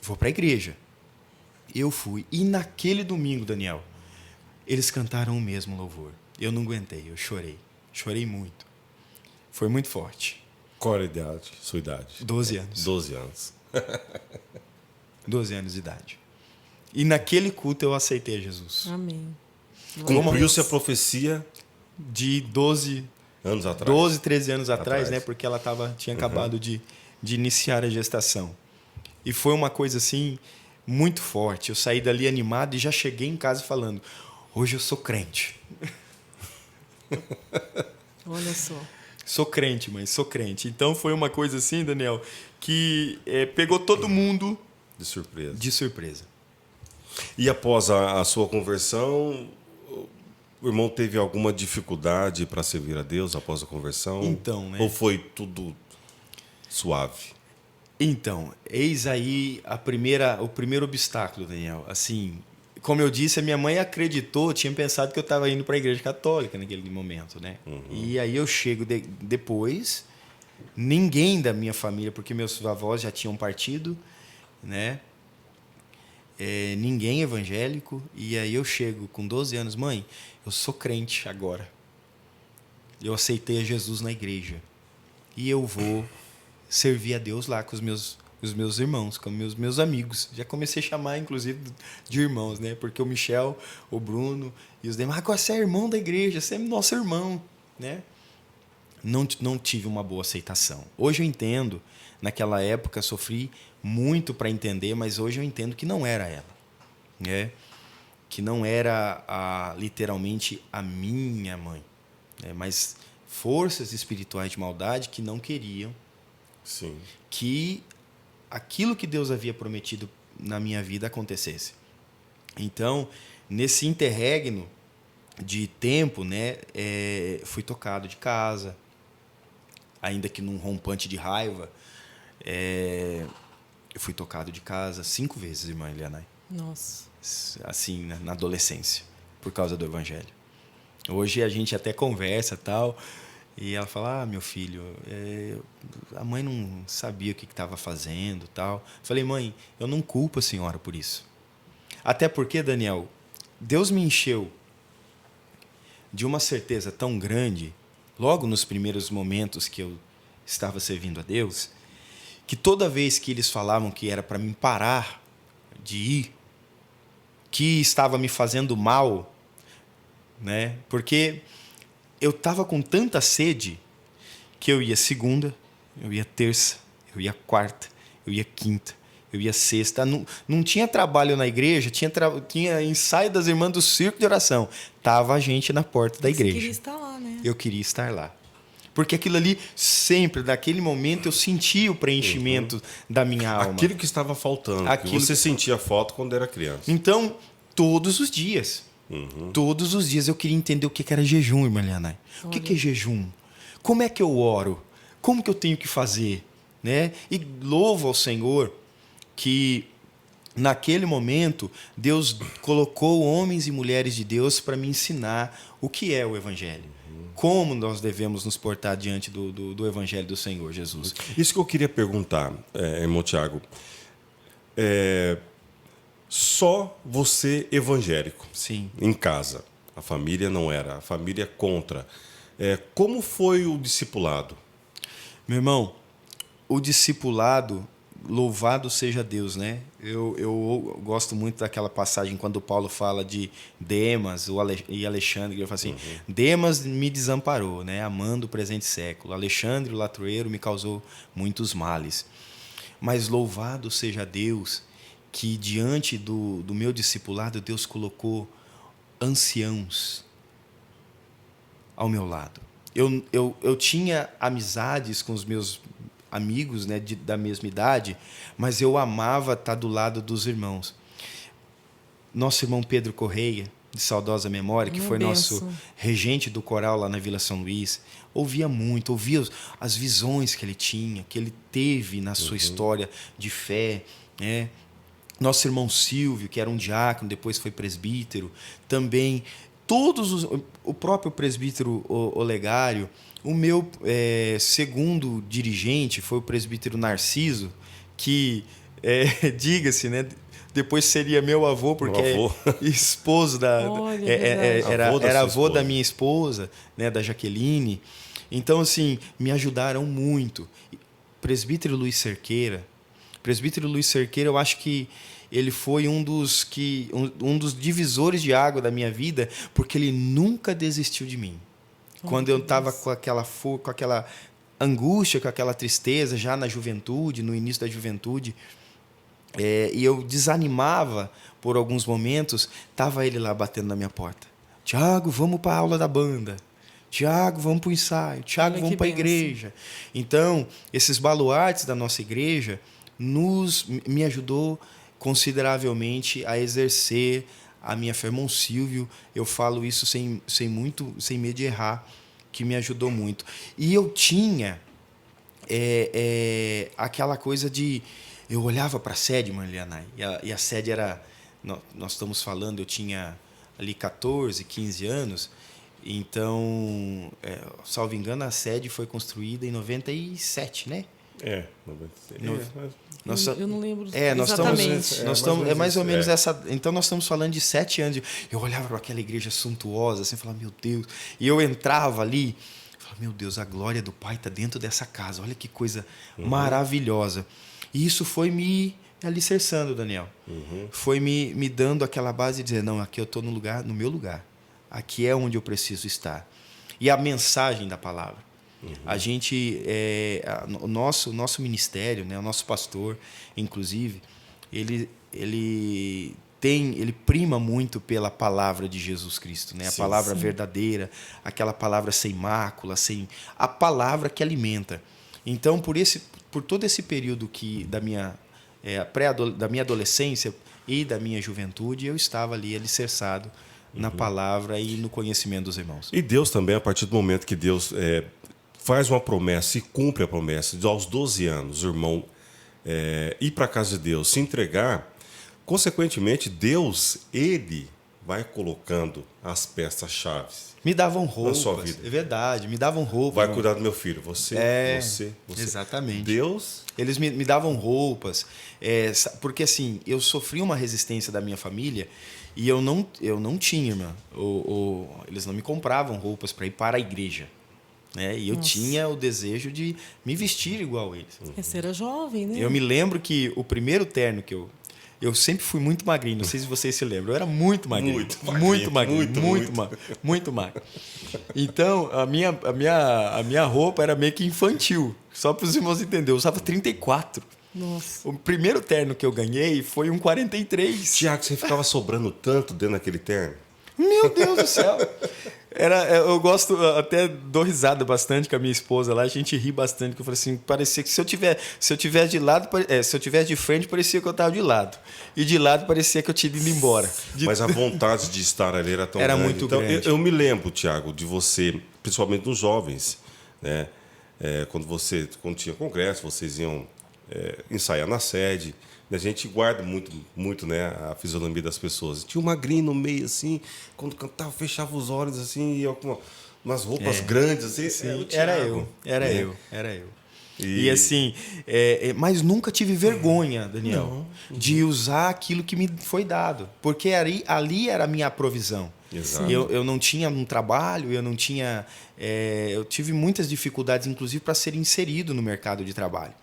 S3: Vou para a igreja. Eu fui. E naquele domingo, Daniel, eles cantaram o mesmo louvor. Eu não aguentei, eu chorei. Chorei muito. Foi muito forte.
S1: Qual era a idade? Sua idade?
S3: 12 anos.
S1: 12 anos.
S3: 12 anos de idade. E naquele culto eu aceitei Jesus.
S2: Amém.
S1: Cumpriu-se a profecia
S3: de 12
S1: anos atrás.
S3: 12, 13 anos atrás, né? Porque ela tinha acabado de iniciar a gestação. E foi uma coisa assim muito forte. Eu saí dali animado e já cheguei em casa falando, hoje eu sou crente.
S2: Olha só.
S3: Sou crente, mãe, sou crente. Então foi uma coisa assim, Daniel, que pegou todo mundo
S1: de surpresa. E após a sua conversão, o irmão teve alguma dificuldade para servir a Deus após a conversão?
S3: Então, né?
S1: Ou foi tudo suave?
S3: Então, eis aí o primeiro obstáculo, Daniel. Assim, como eu disse, a minha mãe acreditou, tinha pensado que eu estava indo para a igreja católica naquele momento, né? E aí eu chego depois, ninguém da minha família, porque meus avós já tinham partido, né? Ninguém evangélico. E aí eu chego com 12 anos, mãe, eu sou crente agora. Eu aceitei a Jesus na igreja. E eu vou servir a Deus lá com os meus irmãos, com os meus amigos. Já comecei a chamar, inclusive, de irmãos, né? Porque o Michel, o Bruno e os demais, agora você é irmão da igreja, você é nosso irmão, né? Não tive uma boa aceitação. Hoje eu entendo, naquela época sofri muito para entender, mas hoje eu entendo que não era ela, né? Que não era literalmente a minha mãe, né? Mas forças espirituais de maldade que não queriam
S1: Sim.
S3: que aquilo que Deus havia prometido na minha vida acontecesse. Então, nesse interregno, de tempo, né, fui tocado de casa, ainda que num rompante de raiva. Eu fui tocado de casa 5 vezes, irmã Elianai.
S2: Nossa.
S3: Assim, na adolescência, por causa do Evangelho. Hoje a gente até conversa tal, e ela fala: meu filho, a mãe não sabia o que estava fazendo tal. Falei: mãe, eu não culpo a senhora por isso. Até porque, Daniel, Deus me encheu de uma certeza tão grande, logo nos primeiros momentos que eu estava servindo a Deus, que toda vez que eles falavam que era para mim parar de ir, que estava me fazendo mal, né? Porque eu estava com tanta sede que eu ia segunda, eu ia terça, eu ia quarta, eu ia quinta, eu ia sexta. Não tinha trabalho na igreja, tinha ensaio das irmãs do circo de oração. Tava a gente na porta da igreja.
S2: Você queria estar lá, né?
S3: Eu queria estar lá. Porque aquilo ali, sempre, naquele momento, eu sentia o preenchimento da minha alma.
S1: Aquilo que estava faltando, que você sentia falta quando era criança.
S3: Então, todos os dias, eu queria entender o que era jejum, irmã Elianai. O que é jejum? Como é que eu oro? Como que eu tenho que fazer? Né? E louvo ao Senhor que, naquele momento, Deus colocou homens e mulheres de Deus para me ensinar o que é o Evangelho. Como nós devemos nos portar diante do Evangelho do Senhor Jesus.
S1: Isso que eu queria perguntar, irmão Tiago. Só você evangélico.
S3: Sim.
S1: Em casa. A família não era. A família contra. Como foi o discipulado?
S3: Meu irmão, o discipulado, louvado seja Deus, né? Eu gosto muito daquela passagem quando Paulo fala de Demas e Alexandre. Ele fala assim: Demas me desamparou, né? Amando o presente século. Alexandre, o latreiro, me causou muitos males. Mas louvado seja Deus que diante do meu discipulado, Deus colocou anciãos ao meu lado. Eu tinha amizades com os meus amigos, né, da mesma idade, mas eu amava estar do lado dos irmãos. Nosso irmão Pedro Correia, de saudosa memória, que foi nosso regente do coral lá na Vila São Luís, ouvia muito, ouvia as visões que ele tinha, que ele teve na sua história de fé, né? Nosso irmão Silvio, que era um diácono, depois foi presbítero, também o próprio presbítero Olegário. O meu segundo dirigente foi o presbítero Narciso, que, diga-se, né, depois seria meu avô, porque é esposo era avô da minha esposa, né, da Jaqueline. Então, assim, me ajudaram muito. Presbítero Luiz Cerqueira, eu acho que ele foi um dos divisores de água da minha vida, porque ele nunca desistiu de mim. Quando eu estava com aquela angústia, com aquela tristeza, já na juventude, no início da juventude, e eu desanimava por alguns momentos, estava ele lá batendo na minha porta. Tiago, vamos para a aula da banda. Tiago, vamos para o ensaio. Tiago, vamos para a igreja. Então, esses baluartes da nossa igreja me ajudou consideravelmente a exercer a minha fé. Irmão Silvio, eu falo isso sem medo de errar, que me ajudou muito. E eu tinha aquela coisa de... Eu olhava para a sede, irmã Elianai, e a sede era... Nós estamos falando, eu tinha ali 14, 15 anos, então, salvo engano, a sede foi construída em 97, né?
S2: 97. Eu não lembro
S3: exatamente. É mais ou menos essa. Então nós estamos falando de 7 anos. Eu olhava para aquela igreja suntuosa, assim, falava, meu Deus. E eu entrava ali, falava, meu Deus, a glória do Pai está dentro dessa casa. Olha que coisa maravilhosa. E isso foi me alicerçando, Daniel. Foi me dando aquela base de dizer, não, aqui eu estou no meu lugar. Aqui é onde eu preciso estar. E a mensagem da palavra. A gente, o nosso ministério, né, o nosso pastor, inclusive, ele prima muito pela palavra de Jesus Cristo, né? A palavra verdadeira, aquela palavra sem mácula, a palavra que alimenta. Então, por todo esse período da minha adolescência e da minha juventude, eu estava ali alicerçado na palavra e no conhecimento dos irmãos.
S1: E Deus também, a partir do momento que Deus faz uma promessa e cumpre a promessa, de aos 12 anos, o irmão ir para a casa de Deus, se entregar, consequentemente, Deus, ele vai colocando as peças-chave.
S3: Me davam roupas,
S1: na sua vida.
S3: É verdade, me davam roupas.
S1: Vai cuidar do meu filho, você.
S3: Exatamente.
S1: Deus...
S3: Eles me davam roupas, porque assim, eu sofri uma resistência da minha família e eu não tinha, irmã. Eles não me compravam roupas para ir para a igreja. Né? E eu tinha o desejo de me vestir igual eles.
S2: Você era jovem, né?
S3: Eu me lembro que o primeiro terno que eu sempre fui muito magrinho, não sei se vocês se lembram. Eu era muito magrinho. Muito magro. Então, a minha roupa era meio que infantil. Só para os irmãos entenderem. Eu usava 34.
S2: Nossa.
S3: O primeiro terno que eu ganhei foi um 43.
S1: Tiago, você ficava sobrando tanto dentro daquele terno?
S3: Meu Deus do céu! Eu gosto, até dou risada bastante com a minha esposa lá, a gente ri bastante, que eu falei assim, parecia que se eu tivesse de lado, se eu tivesse de frente, parecia que eu estava de lado. E de lado parecia que eu tinha ido embora.
S1: Mas a vontade de estar ali era tão grande.
S3: Muito grande.
S1: Então, eu me lembro, Tiago, de você, principalmente nos jovens, né? Quando tinha congresso, vocês iam ensaiar na sede. A gente guarda muito, né, a fisionomia das pessoas. Tinha um magrinho no meio, assim, quando cantava, fechava os olhos, assim, e eu com umas roupas grandes, assim.
S3: Sim, era eu. E assim, mas nunca tive vergonha, Daniel, de usar aquilo que me foi dado. Porque ali era a minha provisão.
S1: Exato.
S3: Eu não tinha um trabalho, eu não tinha... eu tive muitas dificuldades, inclusive, para ser inserido no mercado de trabalho.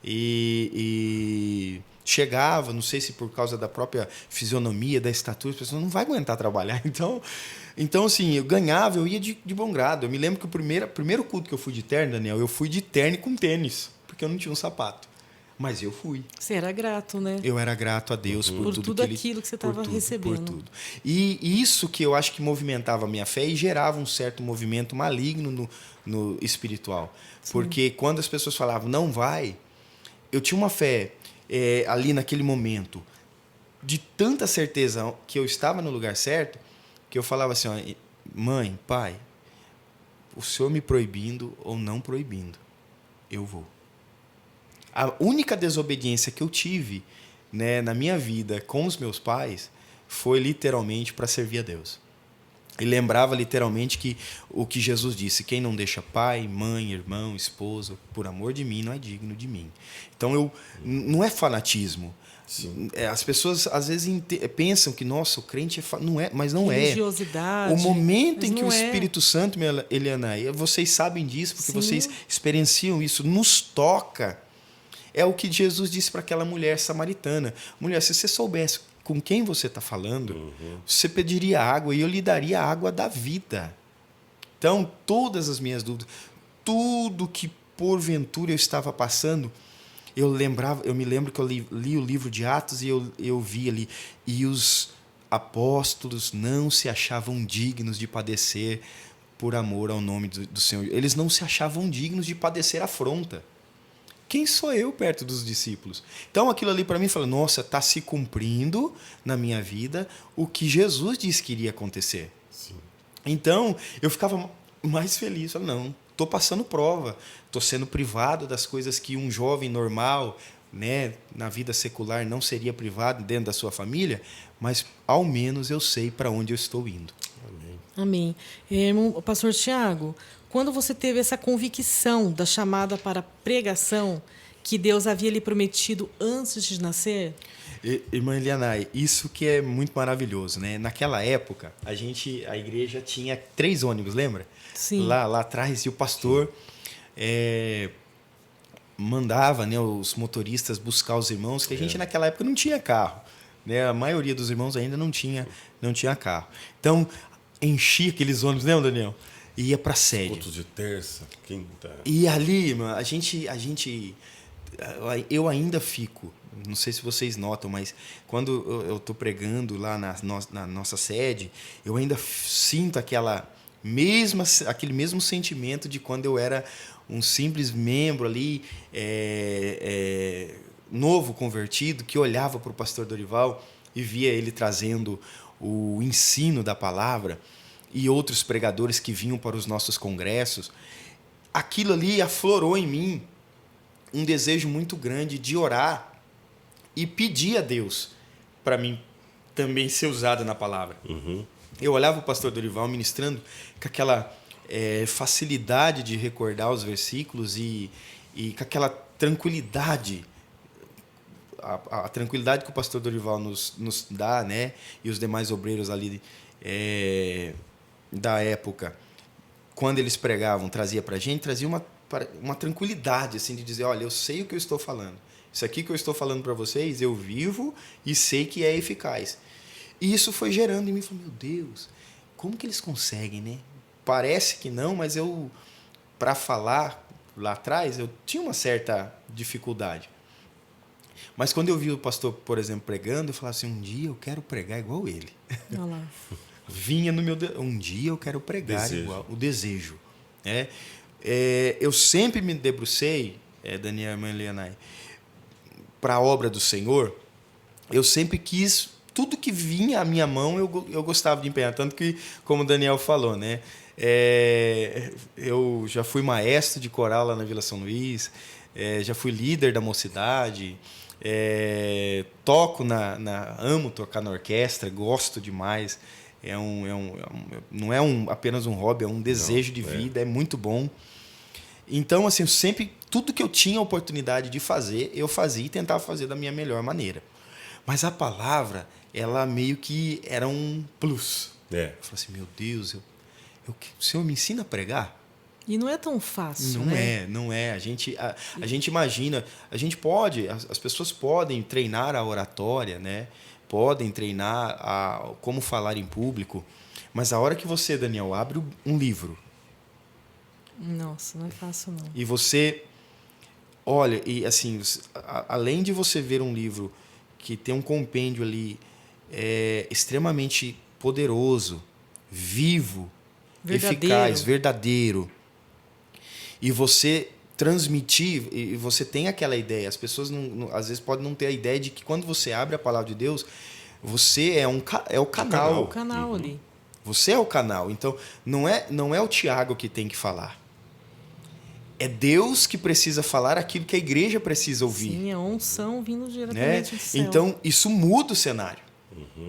S3: E chegava, não sei se por causa da própria fisionomia, da estatura, as pessoas não vai aguentar trabalhar. Então assim, eu ganhava, eu ia de bom grado. Eu me lembro que o primeiro culto que eu fui de terno, Daniel, eu fui de terno e com tênis, porque eu não tinha um sapato. Mas eu fui.
S2: Você era grato, né?
S3: Eu era grato a Deus por tudo
S2: aquilo que você estava recebendo.
S3: Por tudo. E isso que eu acho que movimentava a minha fé e gerava um certo movimento maligno no espiritual. Sim. Porque quando as pessoas falavam, não vai, eu tinha uma fé ali naquele momento de tanta certeza que eu estava no lugar certo, que eu falava assim, ó, mãe, pai, o senhor me proibindo ou não proibindo, eu vou. A única desobediência que eu tive, né, na minha vida com os meus pais foi literalmente para servir a Deus. E lembrava literalmente que o que Jesus disse, quem não deixa pai, mãe, irmão, esposa, por amor de mim, não é digno de mim. Então, não é fanatismo. Sim. As pessoas às vezes pensam que, nossa, o crente não é, mas não é.
S2: Religiosidade.
S3: O momento em que o Espírito Santo, Eliana, vocês sabem disso, porque vocês experienciam isso, nos toca. É o que Jesus disse para aquela mulher samaritana. Mulher, se você soubesse com quem você está falando, você pediria água e eu lhe daria a água da vida. Então, todas as minhas dúvidas, tudo que porventura eu estava passando, eu me lembro que eu li o livro de Atos e eu vi ali, e os apóstolos não se achavam dignos de padecer por amor ao nome do Senhor. Eles não se achavam dignos de padecer afronta. Quem sou eu perto dos discípulos? Então, aquilo ali para mim, falou, nossa, está se cumprindo na minha vida o que Jesus disse que iria acontecer. Sim. Então, eu ficava mais feliz. Falei, não, estou passando prova, estou sendo privado das coisas que um jovem normal, né, na vida secular não seria privado dentro da sua família, mas ao menos eu sei para onde eu estou indo.
S2: Amém. Irmão, pastor Tiago, quando você teve essa convicção da chamada para a pregação que Deus havia lhe prometido antes de nascer?
S3: Irmã Elianai, isso que é muito maravilhoso, né? Naquela época, a igreja tinha 3 ônibus, lembra?
S2: Sim.
S3: Lá atrás, e o pastor mandava, né, os motoristas buscar os irmãos, que a gente naquela época não tinha carro, né? A maioria dos irmãos ainda não tinha carro. Então, enchia aqueles ônibus, lembra, Daniel? E ia para a sede.
S1: Cultos de terça, quinta.
S3: E ali, eu ainda fico, não sei se vocês notam, mas quando eu estou pregando lá na nossa sede, eu ainda sinto aquele mesmo sentimento de quando eu era um simples membro ali, novo convertido, que olhava para o pastor Dorival e via ele trazendo o ensino da palavra e outros pregadores que vinham para os nossos congressos, aquilo ali aflorou em mim um desejo muito grande de orar e pedir a Deus para mim também ser usado na palavra. Eu olhava o pastor Dorival ministrando com aquela facilidade de recordar os versículos e com aquela tranquilidade, a tranquilidade que o pastor Dorival nos dá, né? E os demais obreiros ali da época, quando eles pregavam, trazia para a gente, trazia uma tranquilidade, assim, de dizer, olha, eu sei o que eu estou falando. Isso aqui que eu estou falando para vocês, eu vivo e sei que é eficaz. E isso foi gerando em mim, falei, meu Deus, como que eles conseguem, né? Parece que não, mas para falar lá atrás, eu tinha uma certa dificuldade. Mas quando eu vi o pastor, por exemplo, pregando, eu falava assim, um dia eu quero pregar igual ele.
S2: Olha lá.
S3: Vinha no meu... Um dia eu quero pregar igual... O desejo. Eu sempre me debrucei, Daniel e irmã Elianai, para a obra do Senhor. Eu sempre quis... Tudo que vinha à minha mão, eu gostava de empenhar. Tanto que, como o Daniel falou, né? Eu já fui maestro de coral lá na Vila São Luís, já fui líder da mocidade, toco amo tocar na orquestra, gosto demais. Não é apenas um hobby, é um desejo de vida, é muito bom. Então, assim, tudo que eu tinha a oportunidade de fazer, eu fazia e tentava fazer da minha melhor maneira. Mas a palavra, ela meio que era um plus. Eu falei assim, meu Deus, o Senhor me ensina a pregar?
S2: E não é tão fácil,
S3: Não é. A gente imagina, as pessoas podem treinar a oratória, né? Podem treinar como falar em público, mas a hora que você, Daniel, abre um livro...
S2: Nossa, não é fácil, não.
S3: E você olha, e assim, além de você ver um livro que tem um compêndio ali extremamente poderoso, vivo, eficaz, verdadeiro, e você transmitir, e você tem aquela ideia, as pessoas às vezes podem não ter a ideia de que quando você abre a palavra de Deus, você é o canal.
S2: O canal ali.
S3: Você é o canal. Então, não é o Tiago que tem que falar. É Deus que precisa falar aquilo que a igreja precisa ouvir.
S2: Sim, é unção vindo diretamente do céu.
S3: Então, isso muda o cenário.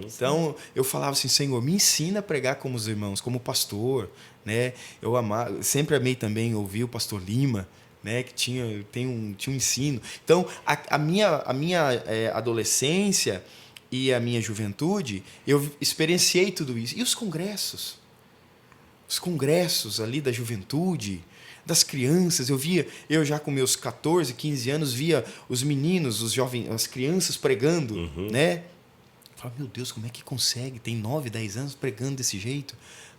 S3: Então, eu falava assim, Senhor, me ensina a pregar como os irmãos, como pastor. Né? Sempre amei também ouvir o pastor Lima, né? Que tinha um ensino. Então, a minha adolescência e a minha juventude, eu experienciei tudo isso. E os congressos? Os congressos ali da juventude, das crianças, eu já com meus 14, 15 anos, via os meninos, os jovens, as crianças pregando, né? Eu falava, meu Deus, como é que consegue? Tem 9, 10 anos pregando desse jeito?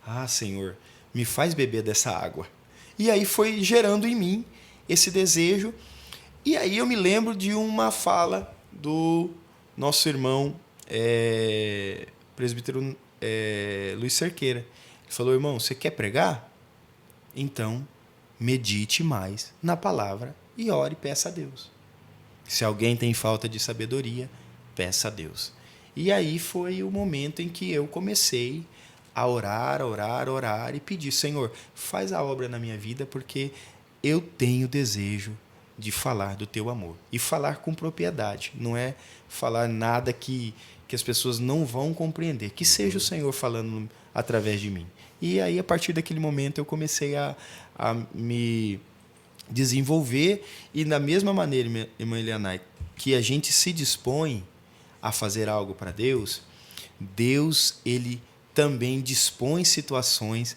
S3: Ah, Senhor, me faz beber dessa água. E aí foi gerando em mim esse desejo. E aí eu me lembro de uma fala do nosso irmão, presbítero Luiz Cerqueira. Ele falou, irmão, você quer pregar? Então, medite mais na palavra e ore e peça a Deus. Se alguém tem falta de sabedoria, peça a Deus. E aí foi o momento em que eu comecei a orar e pedir, Senhor, faz a obra na minha vida, porque eu tenho desejo de falar do teu amor. E falar com propriedade, não é falar nada que as pessoas não vão compreender. Que seja o Senhor falando através de mim. E aí, a partir daquele momento, eu comecei a me desenvolver e, da mesma maneira, irmã Elianai, que a gente se dispõe a fazer algo para Deus, Deus, ele também dispõe situações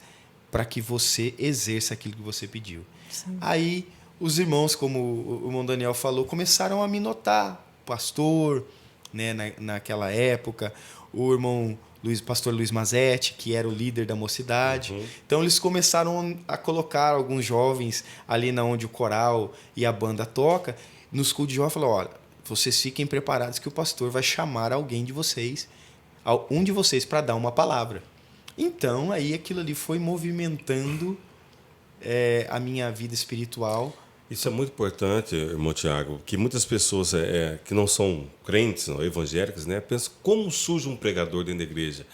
S3: para que você exerça aquilo que você pediu. Sim. Aí, os irmãos, como o irmão Daniel falou, começaram a me notar. Pastor, né, naquela época, o irmão pastor Luiz Mazetti, que era o líder da mocidade. Então, eles começaram a colocar alguns jovens ali na onde o coral e a banda toca. Nos cultos de jovens, falaram, olha, vocês fiquem preparados que o pastor vai chamar alguém de vocês, um de vocês, para dar uma palavra. Então, aí aquilo ali foi movimentando a minha vida espiritual
S1: Isso é muito importante, irmão Tiago, que muitas pessoas que não são crentes, não, evangélicas, né, pensam como surge um pregador dentro da igreja.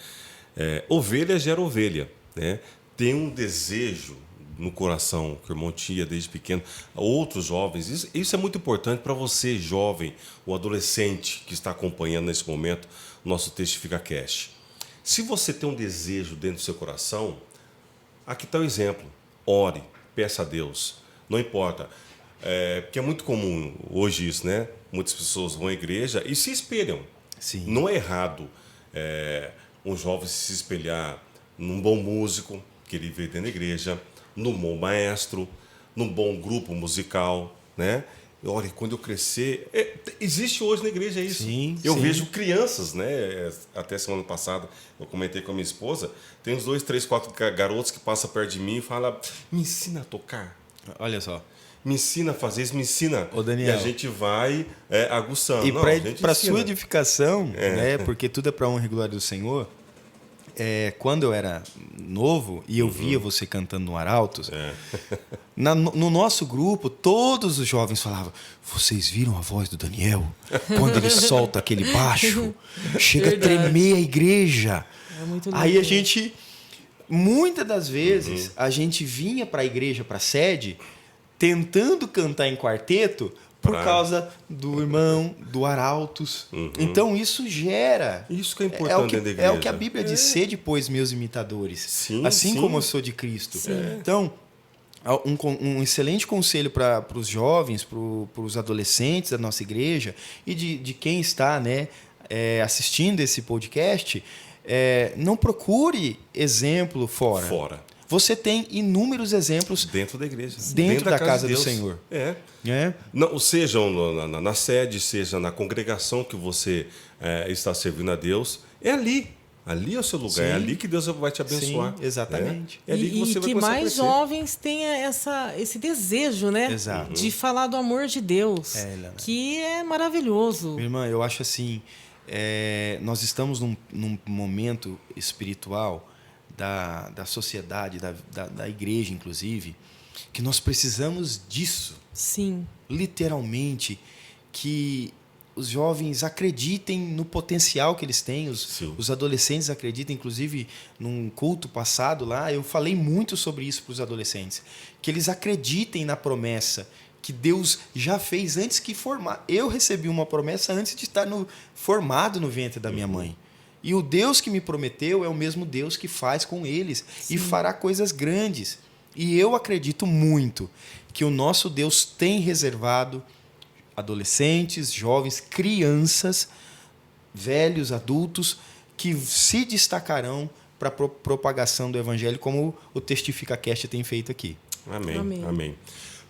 S1: Ovelha gera ovelha, né? Tem um desejo no coração que o irmão tinha desde pequeno, outros jovens. Isso é muito importante para você, jovem, ou adolescente que está acompanhando nesse momento o nosso Testifica Cast. Se você tem um desejo dentro do seu coração, aqui está o exemplo. Ore, peça a Deus. Não importa. Porque é muito comum hoje isso, né? Muitas pessoas vão à igreja e se espelham.
S3: Sim.
S1: Não é errado um jovem se espelhar num bom músico que ele vê dentro da igreja, num bom maestro, num bom grupo musical, né? Olha, quando eu crescer... existe hoje na igreja isso.
S3: Sim,
S1: eu
S3: sim.
S1: vejo crianças, né? Até semana passada eu comentei com a minha esposa, tem uns 2, 3, 4 garotos que passam perto de mim e falam, me ensina a tocar.
S3: Olha só.
S1: Me ensina a fazer isso, me ensina.
S3: Ô, Daniel.
S1: E a gente vai aguçando.
S3: E para sua edificação, né? Porque tudo é para honra e glória do Senhor. Quando eu era novo e eu via você cantando no Arautos, no nosso grupo, todos os jovens falavam: vocês viram a voz do Daniel? Quando ele solta aquele baixo, chega a tremer a igreja.
S2: É muito lindo.
S3: Aí a gente, muitas das vezes, a gente vinha para a igreja, para a sede, tentando cantar em quarteto, por causa do irmão, do Arautos. Então isso gera.
S1: Isso que é importante dentro da igreja.
S3: É o que a Bíblia diz: ser depois meus imitadores.
S1: Sim,
S3: assim como eu sou de Cristo. Então, um excelente conselho para os jovens, para os adolescentes da nossa igreja e de quem está, né, assistindo esse podcast, não procure exemplo fora. Você tem inúmeros exemplos
S1: dentro da igreja,
S3: dentro da casa do Senhor.
S1: Não, seja na sede, seja na congregação que você está servindo a Deus, é ali. Ali é o seu lugar, é ali que Deus vai te abençoar.
S3: Sim, exatamente.
S1: É ali que você vai começar a
S2: mais
S1: crescer.
S2: Jovens tenham esse desejo, né?
S3: Exato.
S2: De falar do amor de Deus, que é maravilhoso.
S3: Minha irmã, eu acho assim, nós estamos num momento espiritual da sociedade, da igreja, inclusive, que nós precisamos disso.
S2: Sim.
S3: Literalmente, que os jovens acreditem no potencial que eles têm, os adolescentes acreditem. Inclusive, num culto passado lá, eu falei muito sobre isso para os adolescentes, que eles acreditem na promessa que Deus já fez antes que formar. Eu recebi uma promessa antes de estar formado no ventre da minha mãe. E o Deus que me prometeu é o mesmo Deus que faz com eles. Sim. E fará coisas grandes. E eu acredito muito que o nosso Deus tem reservado adolescentes, jovens, crianças, velhos, adultos, que se destacarão para a propagação do Evangelho, como o Testifica Cast tem feito aqui.
S1: Amém.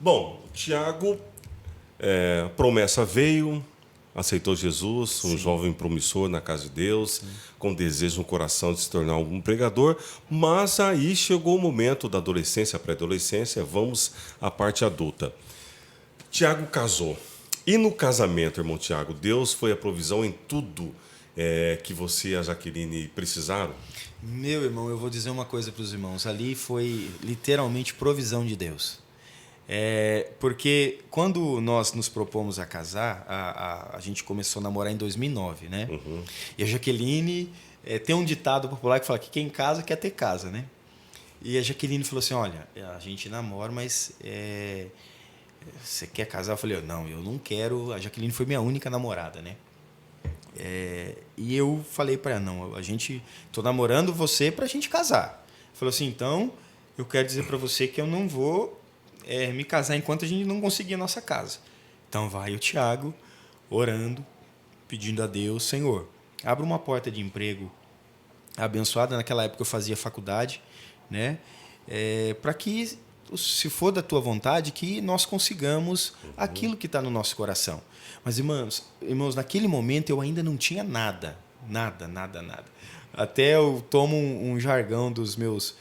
S1: Bom, Tiago, promessa veio... aceitou Jesus, um jovem promissor na casa de Deus, com desejo no coração de se tornar um pregador, mas aí chegou o momento da adolescência, pré-adolescência, vamos à parte adulta. Tiago casou. E no casamento, irmão Tiago, Deus foi a provisão em tudo que você e a Jaqueline precisaram?
S3: Meu irmão, eu vou dizer uma coisa para os irmãos. Ali foi literalmente provisão de Deus. Porque quando nós nos propomos a casar, a gente começou a namorar em 2009, né? E a Jaqueline, tem um ditado popular que fala que quem casa quer ter casa, né? E a Jaqueline falou assim: olha, a gente namora, mas você quer casar? Eu falei: não, eu não quero. A Jaqueline foi minha única namorada, né? E eu falei para ela: não, tô namorando você para a gente casar. Falou assim: então eu quero dizer para você que eu não vou me casar enquanto a gente não conseguir a nossa casa. Então vai o Tiago orando, pedindo a Deus: Senhor, abre uma porta de emprego abençoada. Naquela época eu fazia faculdade, né? Para que, se for da tua vontade, que nós consigamos aquilo que está no nosso coração. Mas, irmãos, naquele momento eu ainda não tinha nada. Até eu tomo um jargão dos meus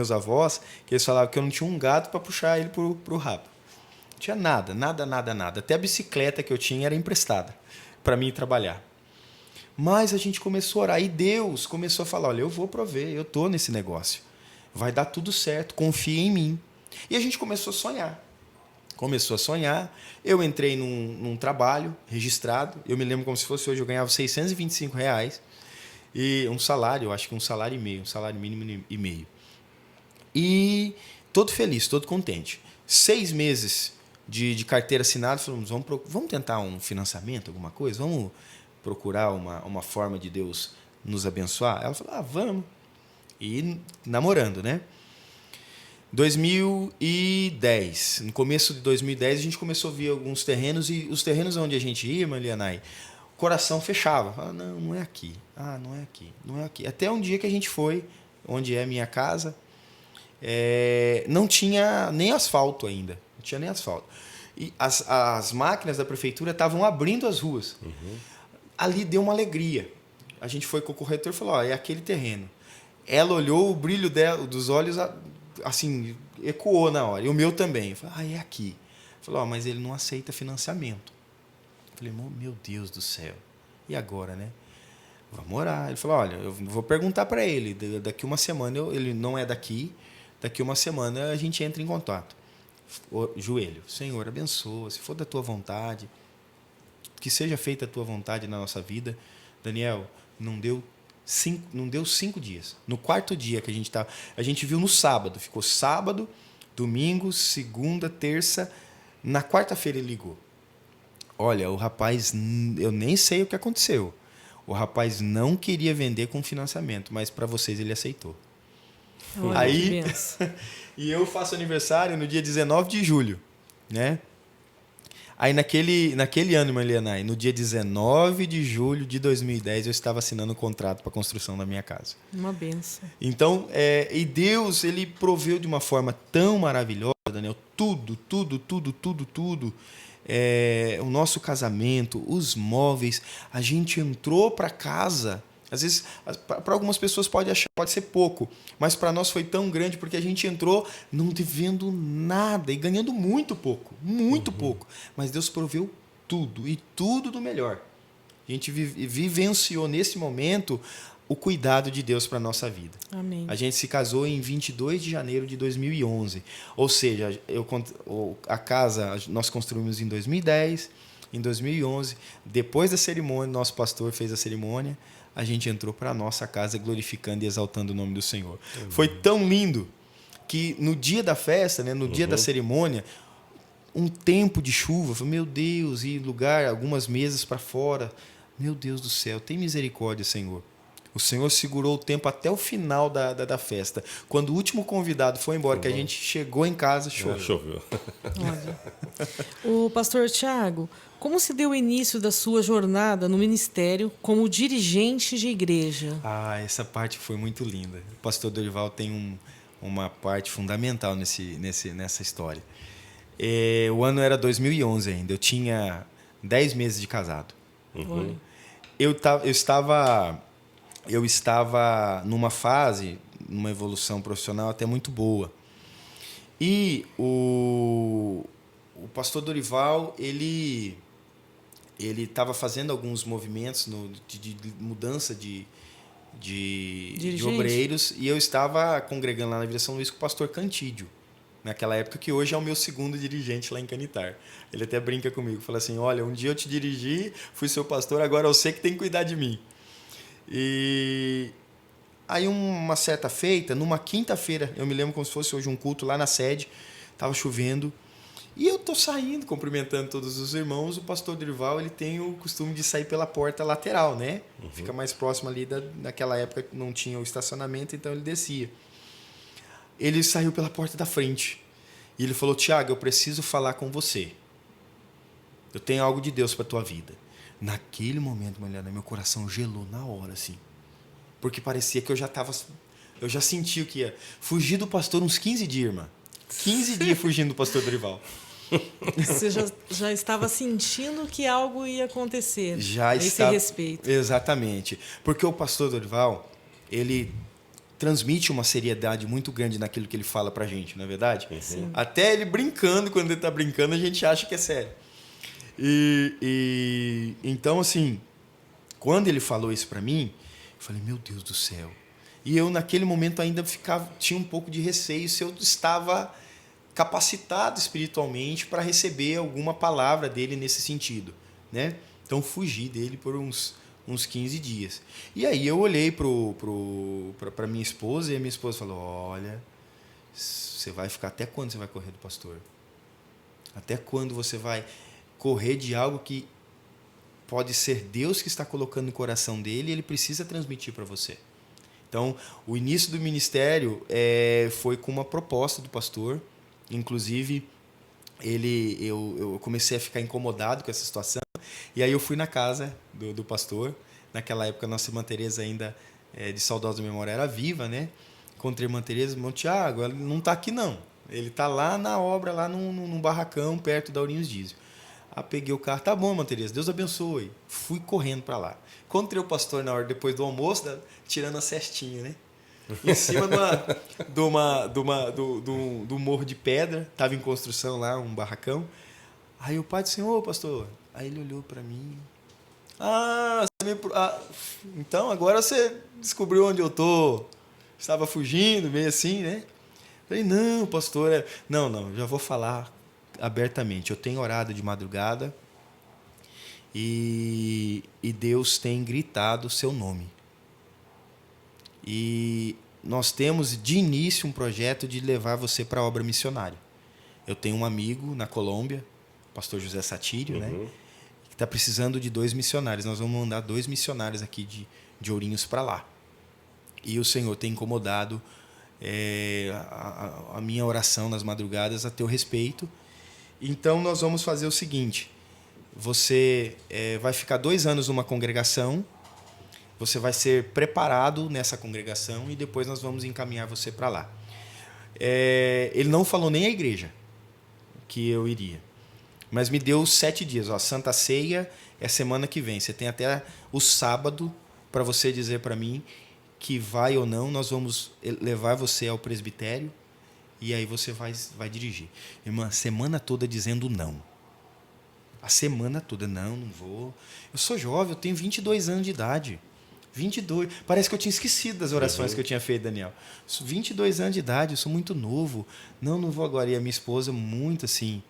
S3: avós, que eles falavam que eu não tinha um gato para puxar ele pro rabo. Não tinha nada. Até a bicicleta que eu tinha era emprestada para mim trabalhar. Mas a gente começou a orar e Deus começou a falar: olha, eu vou prover, eu estou nesse negócio. Vai dar tudo certo, confia em mim. E a gente começou a sonhar. Eu entrei num trabalho registrado. Eu me lembro como se fosse hoje, eu ganhava R$625. E um salário, eu acho que um salário mínimo e meio. E todo feliz, todo contente. 6 meses de carteira assinada, falamos, vamos tentar um financiamento, alguma coisa? Vamos procurar uma forma de Deus nos abençoar? Ela falou, vamos. E namorando, né? 2010, no começo de 2010, a gente começou a ver alguns terrenos, e os terrenos onde a gente ia, Marianai, o coração fechava. Falava, não é aqui. Não é aqui, não é aqui. Até um dia que a gente foi, onde é a minha casa, não tinha nem asfalto ainda. Não tinha nem asfalto. E as máquinas da prefeitura estavam abrindo as ruas. Uhum. Ali deu uma alegria. A gente foi com o corretor e falou, é aquele terreno. Ela olhou, o brilho dos olhos assim, ecoou na hora. E o meu também. Eu falei, é aqui. Falou, mas ele não aceita financiamento. Eu falei, meu Deus do céu. E agora, né? Vamos orar. Ele falou, olha, eu vou perguntar para ele. Daqui uma semana, ele não é daqui. Daqui uma semana a gente entra em contato. Joelho. Senhor, abençoa. Se for da tua vontade, que seja feita a tua vontade na nossa vida. Daniel, não deu 5 dias. No 4º dia que a gente viu no sábado. Ficou sábado, domingo, segunda, terça. Na quarta-feira ele ligou. Olha, o rapaz, eu nem sei o que aconteceu. O rapaz não queria vender com financiamento, mas para vocês ele aceitou.
S2: Olha,
S3: aí, e eu faço aniversário no dia 19 de julho, né? Aí naquele ano, Marlianai, no dia 19 de julho de 2010, eu estava assinando um contrato para a construção da minha casa.
S2: Uma benção.
S3: Então, e Deus, ele proveu de uma forma tão maravilhosa, Daniel, tudo. O nosso casamento, os móveis, a gente entrou para casa. Às vezes, para algumas pessoas pode ser pouco, mas para nós foi tão grande porque a gente entrou não devendo nada e ganhando muito pouco. Mas Deus proveu tudo, e tudo do melhor. A gente vivenciou nesse momento o cuidado de Deus para a nossa vida.
S2: Amém.
S3: A gente se casou em 22 de janeiro de 2011. Ou seja, a casa nós construímos em 2010, em 2011. Depois da cerimônia, nosso pastor fez a cerimônia. A gente entrou para a nossa casa glorificando e exaltando o nome do Senhor. Uhum. Foi tão lindo que no dia da festa, né, no dia da cerimônia, um tempo de chuva, falei, meu Deus, e algumas mesas para fora. Meu Deus do céu, tem misericórdia, Senhor. O Senhor segurou o tempo até o final da festa. Quando o último convidado foi embora, que a gente chegou em casa, choveu.
S2: Olha. O pastor Tiago, como se deu o início da sua jornada no ministério como dirigente de igreja?
S3: Essa parte foi muito linda. O pastor Dorival tem uma parte fundamental nessa história. O ano era 2011 ainda. Eu tinha 10 meses de casado.
S2: Uhum.
S3: Eu estava numa fase, numa evolução profissional até muito boa. E o pastor Dorival, ele estava fazendo alguns movimentos de mudança de obreiros, e eu estava congregando lá na Vila São Luís com o pastor Cantídio, naquela época, que hoje é o meu segundo dirigente lá em Canitar. Ele até brinca comigo, fala assim, olha, um dia eu te dirigi, fui seu pastor, agora eu sei que tem que cuidar de mim. E aí uma certa feita, numa quinta-feira, eu me lembro como se fosse hoje um culto lá na sede, estava chovendo, e eu estou saindo, cumprimentando todos os irmãos. O pastor Dorival, ele tem o costume de sair pela porta lateral, né? Uhum. Fica mais próximo ali, naquela época não tinha o estacionamento, então ele descia. Ele saiu pela porta da frente, e ele falou, Tiago, eu preciso falar com você. Eu tenho algo de Deus para a tua vida. Naquele momento, Mariana, meu coração gelou na hora, assim. Porque parecia que eu já sentia que ia fugir do pastor uns 15 dias, irmã. 15 dias fugindo do pastor Dorival.
S2: Você já estava sentindo que algo ia acontecer.
S3: Já
S2: esse
S3: estava.
S2: Respeito.
S3: Exatamente. Porque o pastor Dorival, ele transmite uma seriedade muito grande naquilo que ele fala pra gente, não é verdade?
S2: Sim.
S3: Até ele brincando, quando ele está brincando, a gente acha que é sério. Então, assim, quando ele falou isso para mim, eu falei, meu Deus do céu. E eu, naquele momento, ainda tinha um pouco de receio se eu estava capacitado espiritualmente para receber alguma palavra dele nesse sentido, né? Então fugi dele por uns 15 dias. E aí eu olhei para minha esposa e a minha esposa falou: olha, você vai ficar até quando você vai correr do pastor? Até quando você vai correr de algo que pode ser Deus que está colocando no coração dele e ele precisa transmitir para você? Então, o início do ministério foi com uma proposta do pastor. Inclusive, eu comecei a ficar incomodado com essa situação. E aí eu fui na casa do pastor. Naquela época, a nossa irmã Tereza ainda, de saudosa memória, era viva, né? Encontrei a irmã Tereza, irmão Tiago, ele não está aqui não. Ele está lá na obra, lá num barracão, perto da Ourinhos Dízio. Aí peguei o carro, tá bom, irmã Tereza, Deus abençoe. Fui correndo para lá. Encontrei o pastor na hora, depois do almoço, tirando a cestinha, né? Em cima do morro de pedra, estava em construção lá, um barracão. Aí o pai disse: ô pastor. Aí ele olhou para mim. Então agora você descobriu onde eu tô. Estava fugindo, meio assim, né? Falei: não, pastor. Não, já vou falar abertamente. Eu tenho orado de madrugada e Deus tem gritado o seu nome. E nós temos de início um projeto de levar você para a obra missionária. Eu tenho um amigo na Colômbia, o pastor José Satírio, né, que está precisando de 2 missionários. Nós vamos mandar 2 missionários aqui de Ourinhos para lá. E o Senhor tem incomodado a minha oração nas madrugadas a teu respeito. Então nós vamos fazer o seguinte: você vai ficar 2 anos numa congregação. Você vai ser preparado nessa congregação e depois nós vamos encaminhar você para lá. Ele não falou nem a igreja que eu iria, mas me deu 7 dias. Santa Ceia é semana que vem. Você tem até o sábado para você dizer para mim que vai ou não. Nós vamos levar você ao presbitério e aí você vai dirigir. Irmã, a semana toda dizendo não. A semana toda, não vou. Eu sou jovem, eu tenho 22 anos de idade. 22. Parece que eu tinha esquecido das orações que eu tinha feito, Daniel. 22 anos de idade, eu sou muito novo. Não vou agora. E a minha esposa, muito assim,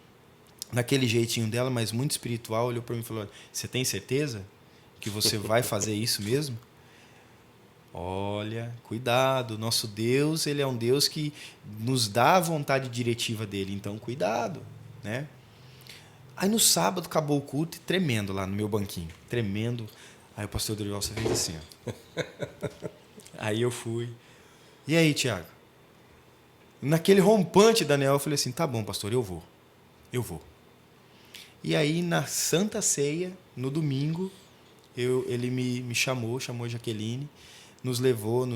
S3: naquele jeitinho dela, mas muito espiritual, olhou para mim e falou: você tem certeza que você vai fazer isso mesmo? Olha, cuidado. Nosso Deus, ele é um Deus que nos dá a vontade diretiva dele. Então, cuidado, né? Aí no sábado acabou o culto, tremendo lá no meu banquinho. Tremendo. Aí o pastor Dorival só fez assim, ó. Aí eu fui. E aí, Tiago? Naquele rompante, Daniel, eu falei assim: tá bom, pastor, eu vou. E aí, na Santa Ceia, no domingo, ele me chamou a Jaqueline, nos levou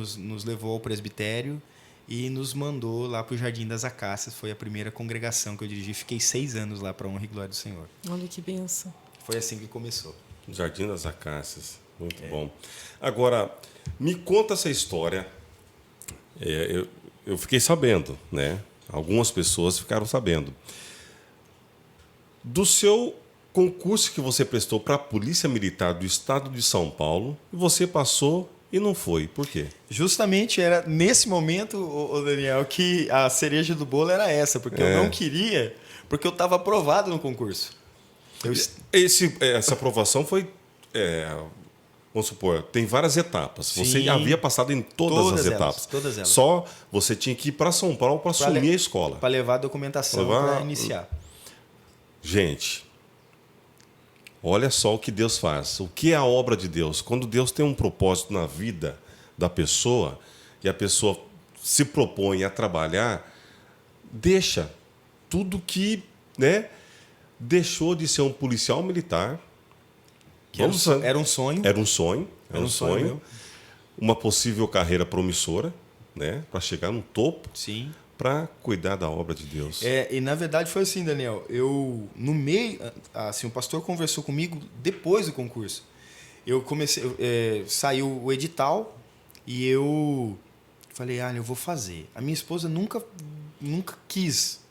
S3: ao presbitério e nos mandou lá para o Jardim das Acácias. Foi a primeira congregação que eu dirigi. Fiquei 6 anos lá, para a honra e glória do Senhor.
S2: Olha que bênção.
S3: Foi assim que começou.
S1: Jardim das Acácias, muito bom. Agora, me conta essa história. Eu fiquei sabendo, né? Algumas pessoas ficaram sabendo. Do seu concurso que você prestou para a Polícia Militar do Estado de São Paulo, você passou e não foi. Por quê?
S3: Justamente era nesse momento, Daniel, que a cereja do bolo era essa, porque eu não queria, porque eu estava aprovado no concurso.
S1: Essa aprovação foi, vamos supor, tem várias etapas.
S3: Sim.
S1: Você havia passado em todas as etapas.
S3: Todas elas.
S1: Só você tinha que ir para São Paulo para assumir a escola.
S3: Para levar a documentação para iniciar.
S1: Gente, olha só o que Deus faz. O que é a obra de Deus? Quando Deus tem um propósito na vida da pessoa e a pessoa se propõe a trabalhar, deixa tudo que, né, deixou de ser um policial militar.
S3: Era um sonho.
S1: Era um sonho.
S3: Meu.
S1: Uma possível carreira promissora, né, para chegar no topo.
S3: Sim.
S1: Para cuidar da obra de Deus.
S3: E na verdade foi assim, Daniel. Eu, no meio, assim, o pastor conversou comigo depois do concurso. Eu comecei, saiu o edital e eu falei: eu vou fazer. A minha esposa nunca quis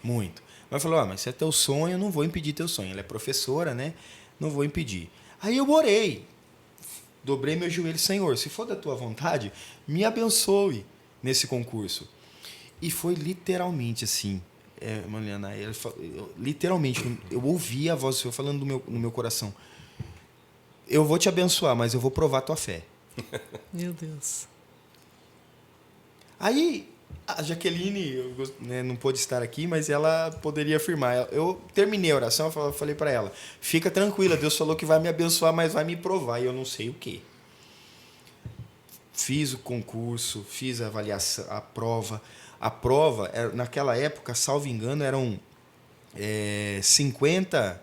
S3: muito. Mas falou: mas se é teu sonho, eu não vou impedir teu sonho. Ela é professora, né? Não vou impedir. Aí eu orei. Dobrei meu joelho: Senhor, se for da tua vontade, me abençoe nesse concurso. E foi literalmente assim, Mariana, literalmente, eu ouvi a voz do Senhor falando no meu coração. Eu vou te abençoar, mas eu vou provar a tua fé.
S2: Meu Deus.
S3: Aí, a Jaqueline, né, não pôde estar aqui, mas ela poderia afirmar. Eu terminei a oração, eu falei para ela, fica tranquila, Deus falou que vai me abençoar, mas vai me provar, e eu não sei o quê. Fiz o concurso, fiz a avaliação, a prova. A prova, naquela época, salvo engano, eram 50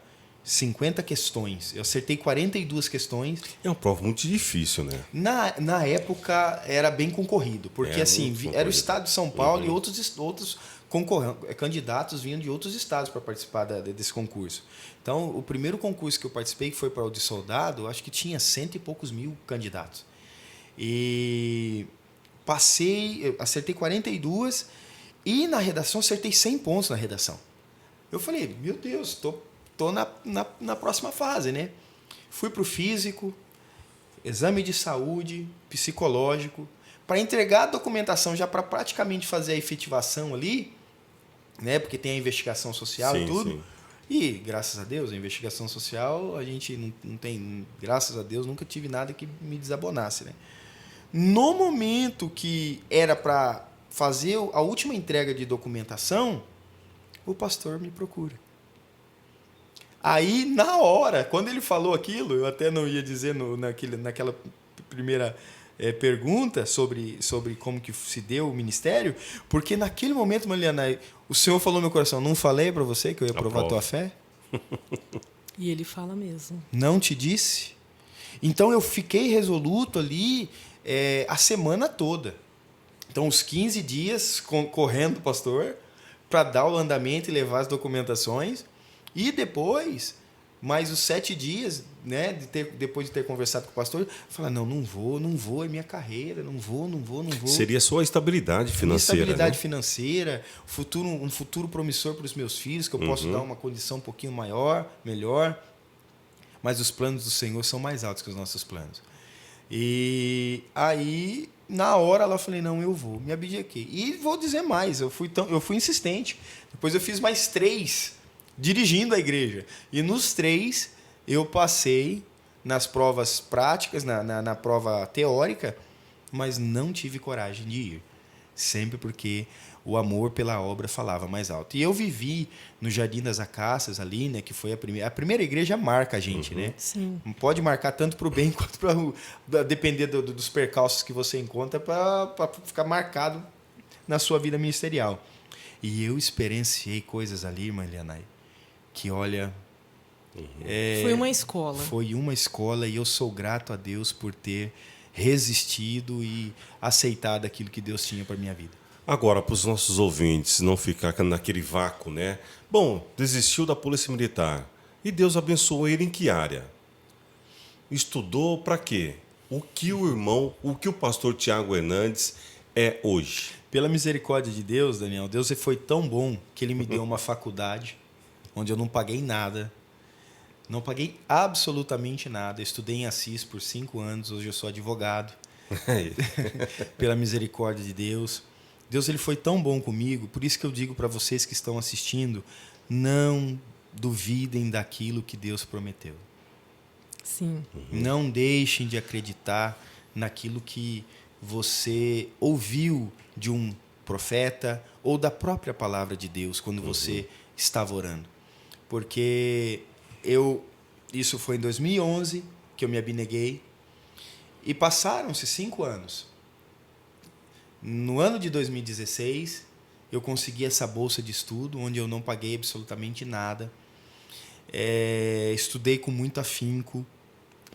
S3: questões. Eu acertei 42 questões.
S1: É uma prova muito difícil, né?
S3: Na época, era bem concorrido. Porque assim, era o estado de São Paulo e outros candidatos vinham de outros estados para participar desse concurso. Então, o primeiro concurso que eu participei, que foi para o de soldado, acho que tinha 100 e poucos mil candidatos. E acertei 42 e na redação acertei 100 pontos na redação. Eu falei, meu Deus, tô na próxima fase, né? Fui para o físico, exame de saúde, psicológico, para entregar a documentação já para praticamente fazer a efetivação ali, né? Porque tem a investigação social e tudo. Sim. E, graças a Deus, a investigação social, a gente não tem, graças a Deus, nunca tive nada que me desabonasse, né? No momento que era para fazer a última entrega de documentação, o pastor me procura. Aí, na hora, quando ele falou aquilo, eu até não ia dizer naquela primeira pergunta sobre como que se deu o ministério, porque naquele momento, Mariana, o Senhor falou no meu coração, não falei para você que eu ia provar a tua fé?
S2: E ele fala mesmo.
S3: Não te disse? Então, eu fiquei resoluto ali a semana toda. Então, os 15 dias correndo, pastor, para dar o andamento e levar as documentações. E depois, mais os 7 dias, né, depois de ter conversado com o pastor, falar, não vou, é minha carreira, não vou.
S1: Seria só a estabilidade financeira.
S3: Estabilidade,
S1: né?
S3: financeira, um futuro promissor para os meus filhos, que eu posso dar uma condição um pouquinho maior, melhor. Mas os planos do Senhor são mais altos que os nossos planos. E aí, na hora, ela falei, não, eu vou, me abdiquei. E vou dizer mais, eu fui insistente. Depois eu fiz mais 3, dirigindo a igreja. E nos 3, eu passei nas provas práticas, na prova teórica, mas não tive coragem de ir. Sempre porque o amor pela obra falava mais alto. E eu vivi no Jardim das Acácias ali, né, que foi a primeira igreja marca a gente, né?
S2: Sim.
S3: Pode marcar tanto para o bem quanto para depender dos percalços que você encontra para ficar marcado na sua vida ministerial. E eu experienciei coisas ali, irmã Elianai, que olha...
S2: Foi uma escola.
S3: Foi uma escola e eu sou grato a Deus por ter resistido e aceitado aquilo que Deus tinha para minha vida.
S1: Agora, para os nossos ouvintes não ficar naquele vácuo, né? Bom, desistiu da Polícia Militar. E Deus abençoou ele em que área? Estudou para quê? O que o pastor Tiago Hernandes é hoje?
S3: Pela misericórdia de Deus, Daniel, Deus foi tão bom que ele me deu uma faculdade onde eu não paguei nada. Não paguei absolutamente nada. Eu estudei em Assis por 5 anos, hoje eu sou advogado. Pela misericórdia de Deus. Deus ele foi tão bom comigo, por isso que eu digo para vocês que estão assistindo, não duvidem daquilo que Deus prometeu.
S2: Sim.
S3: Não deixem de acreditar naquilo que você ouviu de um profeta ou da própria palavra de Deus quando você estava orando. Porque isso foi em 2011 que eu me abneguei e passaram-se 5 anos. No ano de 2016, eu consegui essa bolsa de estudo, onde eu não paguei absolutamente nada. Estudei com muito afinco.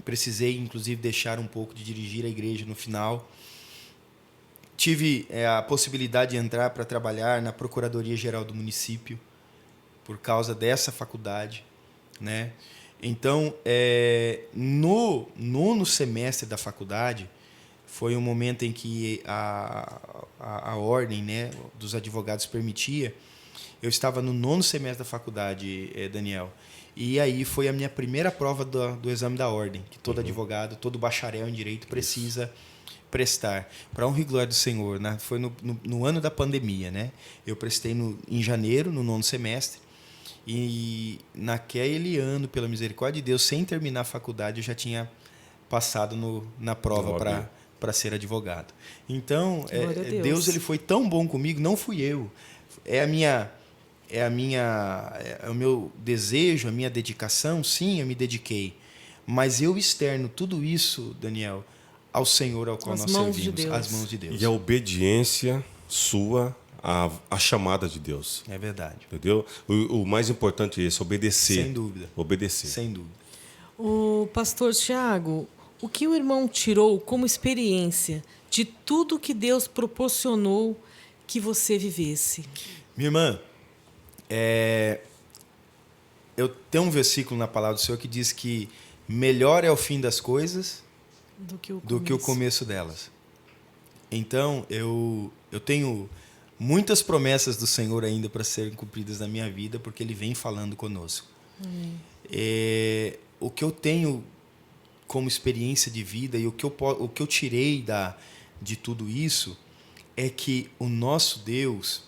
S3: Precisei, inclusive, deixar um pouco de dirigir a igreja no final. Tive a possibilidade de entrar para trabalhar na Procuradoria-Geral do município, por causa dessa faculdade, né? Então, no nono semestre da faculdade, foi um momento em que a ordem, né, dos advogados permitia. Eu estava no 9º semestre da faculdade, Daniel. E aí foi a minha primeira prova do exame da ordem, que todo advogado, todo bacharel em direito precisa prestar para honra e glória do Senhor, né? Foi no ano da pandemia, né? Eu prestei em janeiro, no 9º semestre, e naquele ano, pela misericórdia de Deus, sem terminar a faculdade, eu já tinha passado na prova para ser advogado. Então, Deus ele foi tão bom comigo, não fui eu. É o meu desejo, a minha dedicação, sim, eu me dediquei. Mas eu externo tudo isso, Daniel, ao Senhor ao qual nós servimos, às mãos de Deus.
S1: E a obediência sua à chamada de Deus.
S3: É verdade.
S1: Entendeu? O mais importante é isso, obedecer.
S3: Sem dúvida.
S1: Obedecer.
S3: Sem dúvida.
S2: O pastor Tiago, o que o irmão tirou como experiência de tudo que Deus proporcionou que você vivesse?
S3: Minha irmã, eu tenho um versículo na palavra do Senhor que diz que melhor é o fim das coisas do que o começo delas. Então, eu tenho muitas promessas do Senhor ainda para serem cumpridas na minha vida, porque Ele vem falando conosco. O que eu tenho como experiência de vida e o que eu tirei de tudo isso é que o nosso Deus,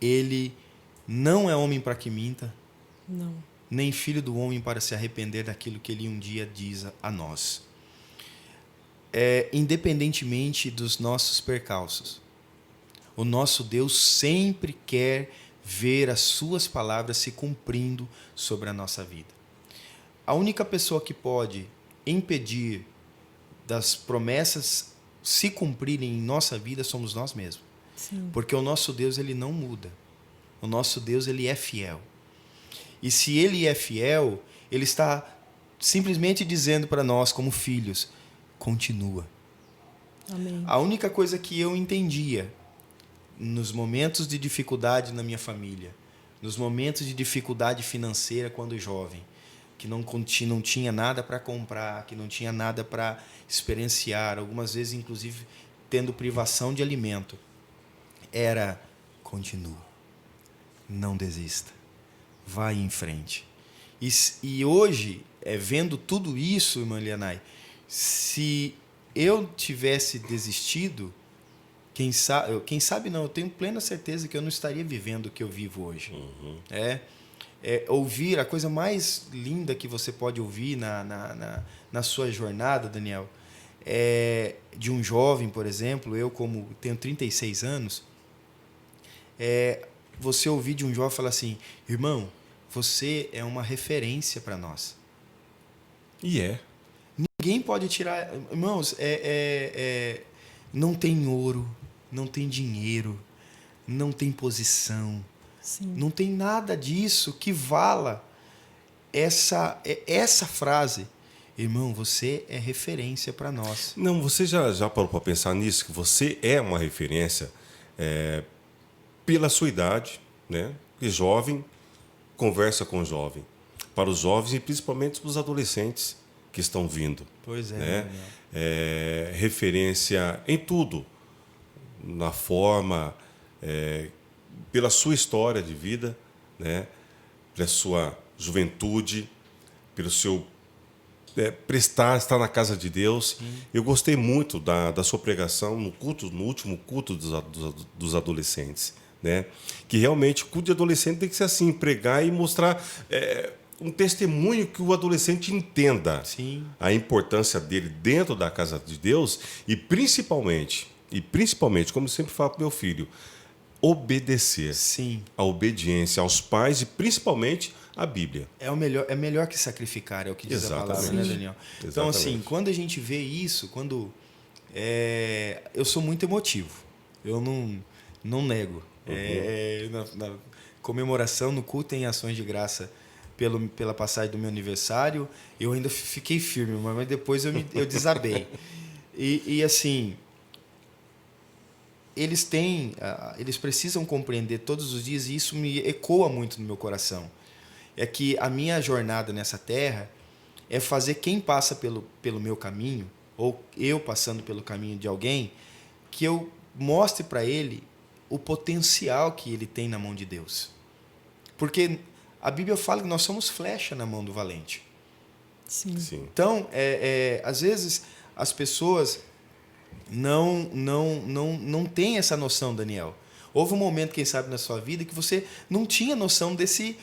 S3: Ele não é homem para que minta,
S2: Não.
S3: nem filho do homem para se arrepender daquilo que Ele um dia diz a nós. Independentemente dos nossos percalços, o nosso Deus sempre quer ver as suas palavras se cumprindo sobre a nossa vida. A única pessoa que pode impedir das promessas se cumprirem em nossa vida somos nós mesmos.
S2: Sim.
S3: Porque o nosso Deus ele não muda. O nosso Deus ele é fiel. E se Ele é fiel, Ele está simplesmente dizendo para nós como filhos, continua.
S2: Amém.
S3: A única coisa que eu entendia nos momentos de dificuldade na minha família, nos momentos de dificuldade financeira quando jovem, que não tinha nada para comprar, que não tinha nada para experienciar, algumas vezes inclusive tendo privação de alimento, era continua, não desista, vai em frente. E hoje, vendo tudo isso, irmã Lianai, se eu tivesse desistido, quem sabe não, eu tenho plena certeza que eu não estaria vivendo o que eu vivo hoje.
S1: Uhum.
S3: Ouvir a coisa mais linda que você pode ouvir na sua jornada, Daniel, de um jovem, por exemplo, eu como tenho 36 anos, você ouvir de um jovem falar assim, irmão, você é uma referência para nós.
S1: E
S3: Ninguém pode tirar... Irmãos, não tem ouro, não tem dinheiro, não tem posição,
S2: Sim.
S3: não tem nada disso que vala essa frase. Irmão, você é referência para nós.
S1: Não, você já parou para pensar nisso, que você é uma referência pela sua idade, né? Porque jovem conversa com jovem. Para os jovens e principalmente para os adolescentes que estão vindo.
S3: Pois é.
S1: Né? Referência em tudo. Na forma, pela sua história de vida, né? Pela sua juventude, pelo seu estar na casa de Deus. Sim. Eu gostei muito da sua pregação no último culto dos adolescentes. Né? Que realmente o culto de adolescente tem que ser assim, pregar e mostrar um testemunho que o adolescente entenda.
S3: Sim.
S1: A importância dele dentro da casa de Deus e principalmente, como eu sempre falo para o meu filho, obedecer.
S3: Sim.
S1: A obediência aos pais e principalmente a Bíblia.
S3: É melhor que sacrificar, é o que diz
S1: Exatamente.
S3: a palavra, né, Daniel?
S1: Exatamente.
S3: Então, assim, quando a gente vê isso, eu sou muito emotivo, eu não nego.
S1: Uhum.
S3: Na comemoração, no culto em ações de graça pela passagem do meu aniversário, eu ainda fiquei firme, mas depois eu desabei. E assim, eles precisam compreender todos os dias, e isso me ecoa muito no meu coração. É que a minha jornada nessa terra é fazer quem passa pelo meu caminho, ou eu passando pelo caminho de alguém, que eu mostre para ele o potencial que ele tem na mão de Deus. Porque a Bíblia fala que nós somos flecha na mão do valente.
S2: Sim.
S1: Sim.
S3: Então, às vezes, as pessoas não tem essa noção, Daniel. Houve um momento, quem sabe, na sua vida que você não tinha noção desse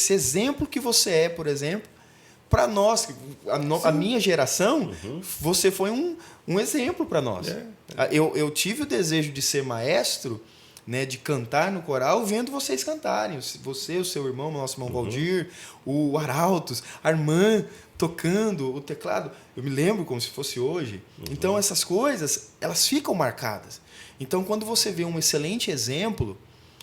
S3: exemplo que você é, por exemplo. Para nós, a minha geração, você foi um exemplo para nós. Eu tive o desejo de ser maestro, né, de cantar no coral, vendo vocês cantarem. Você, o seu irmão, nosso irmão Valdir, o Arautos, a irmã tocando o teclado. Eu me lembro como se fosse hoje. Então, essas coisas, elas ficam marcadas. Então, quando você vê um excelente exemplo,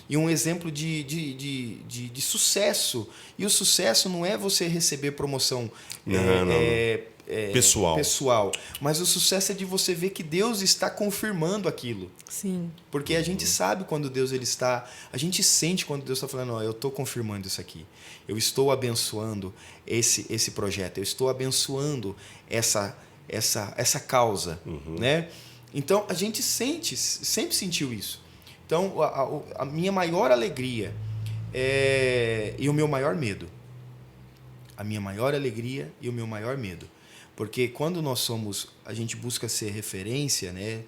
S3: e um exemplo de sucesso. E o sucesso não é você receber promoção pessoal. Mas o sucesso é de você ver que Deus está confirmando aquilo.
S2: Sim.
S3: Porque a gente sabe quando Deus ele está... A gente sente quando Deus está falando, eu estou confirmando isso aqui. Eu estou abençoando esse projeto. Eu estou abençoando essa causa. Né? Então, a gente sempre sentiu isso. Então, a minha maior alegria e o meu maior medo. A minha maior alegria e o meu maior medo. Porque quando a gente busca ser referência, né?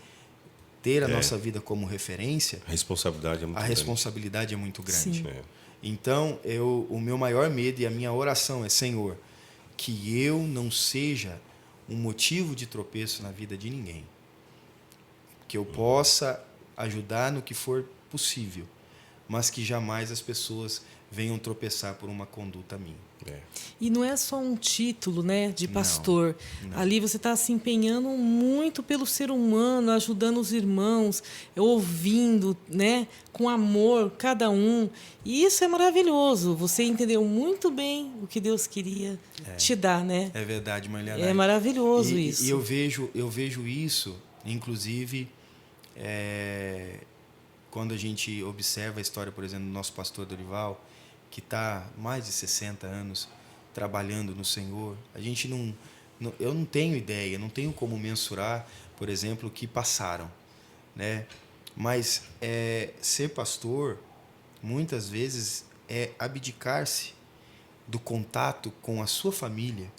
S3: Ter a nossa vida como referência,
S1: a responsabilidade é muito grande.
S2: Sim.
S3: Então, o meu maior medo e a minha oração é, Senhor, que eu não seja um motivo de tropeço na vida de ninguém. Que eu possa ajudar no que for possível, mas que jamais as pessoas venham tropeçar por uma conduta minha.
S2: E não é só um título, né, de pastor.
S3: Não.
S2: Ali você está se empenhando muito pelo ser humano, ajudando os irmãos, ouvindo, né, com amor cada um. E isso é maravilhoso. Você entendeu muito bem o que Deus queria te dar, né?
S3: É verdade, Marliana.
S2: É maravilhoso isso.
S3: E eu vejo isso, inclusive, quando a gente observa a história, por exemplo, do nosso pastor Dorival, que está mais de 60 anos trabalhando no Senhor. Eu não tenho ideia, não tenho como mensurar, por exemplo, o que passaram, né? Mas ser pastor, muitas vezes, é abdicar-se do contato com a sua família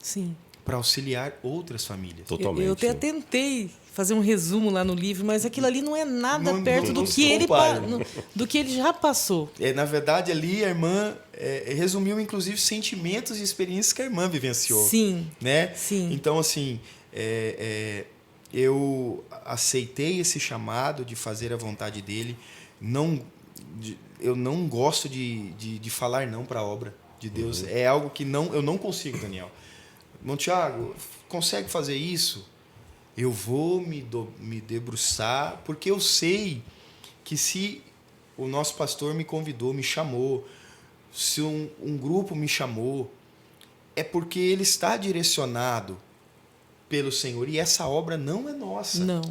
S3: para auxiliar outras famílias.
S2: Totalmente. Eu até tentei fazer um resumo lá no livro, mas aquilo ali não é nada perto do que ele já passou.
S3: Na verdade, ali a irmã resumiu, inclusive, sentimentos e experiências que a irmã vivenciou.
S2: Sim.
S3: Né?
S2: Sim.
S3: Então, assim, eu aceitei esse chamado de fazer a vontade dele. Eu não gosto de falar não para a obra de Deus. É algo que eu não consigo, Daniel. Irmão Tiago, consegue fazer isso? Eu vou me debruçar, porque eu sei que se o nosso pastor me convidou, me chamou, se um grupo me chamou, é porque ele está direcionado pelo Senhor. E essa obra não é nossa.
S2: Não.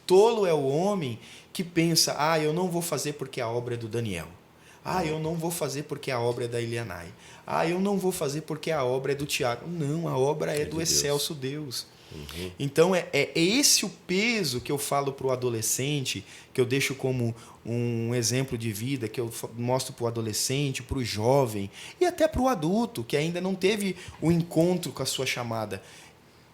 S3: Tolo é o homem que pensa, eu não vou fazer porque a obra é do Daniel. Eu não vou fazer porque a obra é da Elianai. Eu não vou fazer porque a obra é do Tiago. Não, a obra é do excelso Deus. Então, é esse o peso que eu falo para o adolescente, que eu deixo como um exemplo de vida, que eu mostro para o adolescente, para o jovem e até para o adulto, que ainda não teve o encontro com a sua chamada.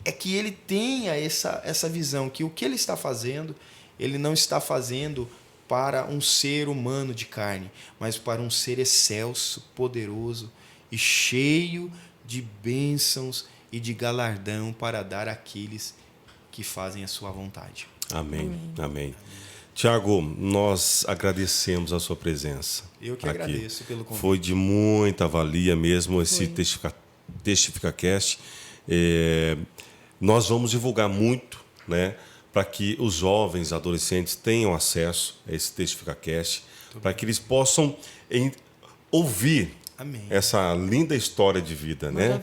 S3: É que ele tenha essa visão, que o que ele está fazendo, ele não está fazendo para um ser humano de carne, mas para um ser excelso, poderoso e cheio de bênçãos e de galardão para dar àqueles que fazem a sua vontade.
S1: Amém. Tiago, nós agradecemos a sua presença.
S3: Eu que agradeço pelo convite.
S1: Foi de muita valia mesmo esse TestificaCast. Nós vamos divulgar muito, né, para que os jovens, adolescentes tenham acesso a esse TestificaCast, para que eles possam ouvir essa linda história de vida, né?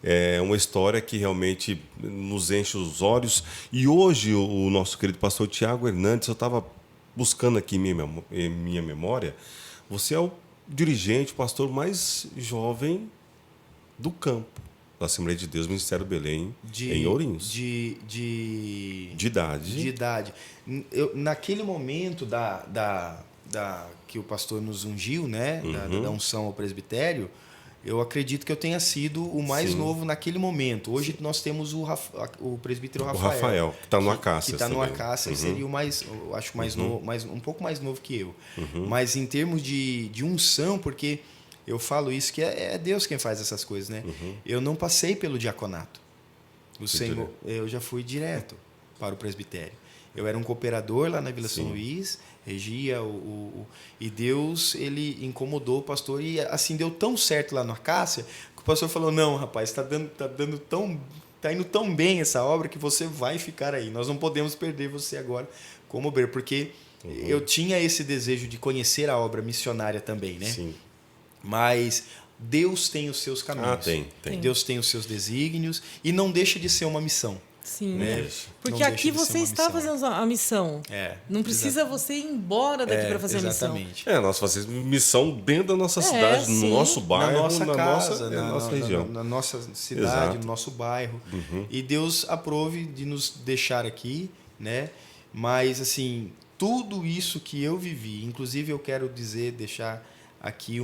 S1: É uma história que realmente nos enche os olhos. E hoje o nosso querido pastor Tiago Hernandes, eu estava buscando aqui em minha memória, você é o dirigente, o pastor mais jovem do campo da Assembleia de Deus, Ministério Belém, em Ourinhos. De idade.
S3: De idade. Naquele momento que o pastor nos ungiu, né, da unção ao presbitério, eu acredito que eu tenha sido o mais
S1: Sim.
S3: novo naquele momento. Hoje nós temos o presbítero
S1: O
S3: Rafael.
S1: Rafael, que está no Acácias
S3: Que está no
S1: também.
S3: Acácias e seria o mais, eu acho, mais novo, um pouco mais novo que eu. Mas em termos de unção, porque eu falo isso, que é Deus quem faz essas coisas, né? Eu não passei pelo diaconato. Eu já fui direto para o presbitério. Eu era um cooperador lá na Vila São Luís, regia e Deus, ele incomodou o pastor e assim deu tão certo lá no Acácia que o pastor falou: "Não, rapaz, tá indo tão bem essa obra que você vai ficar aí. Nós não podemos perder você agora como obreiro", porque eu tinha esse desejo de conhecer a obra missionária também, né?
S1: Sim.
S3: Mas Deus tem os seus caminhos.
S1: Tem.
S3: Deus tem os seus desígnios e não deixa de ser uma missão.
S2: Sim.
S3: Né?
S2: Porque
S3: Não
S2: aqui
S3: deixa de ser
S2: você
S3: uma
S2: está
S3: missão.
S2: fazendo a missão. Não precisa você ir embora daqui para fazer a missão.
S3: Exatamente.
S1: Nós fazemos missão dentro da nossa cidade, no
S2: sim.
S1: nosso bairro,
S3: na nossa casa,
S1: na nossa região.
S3: Na nossa cidade,
S1: Exato.
S3: no nosso bairro. E Deus aprove de nos deixar aqui, né? Mas assim, tudo isso que eu vivi, inclusive eu quero deixar aqui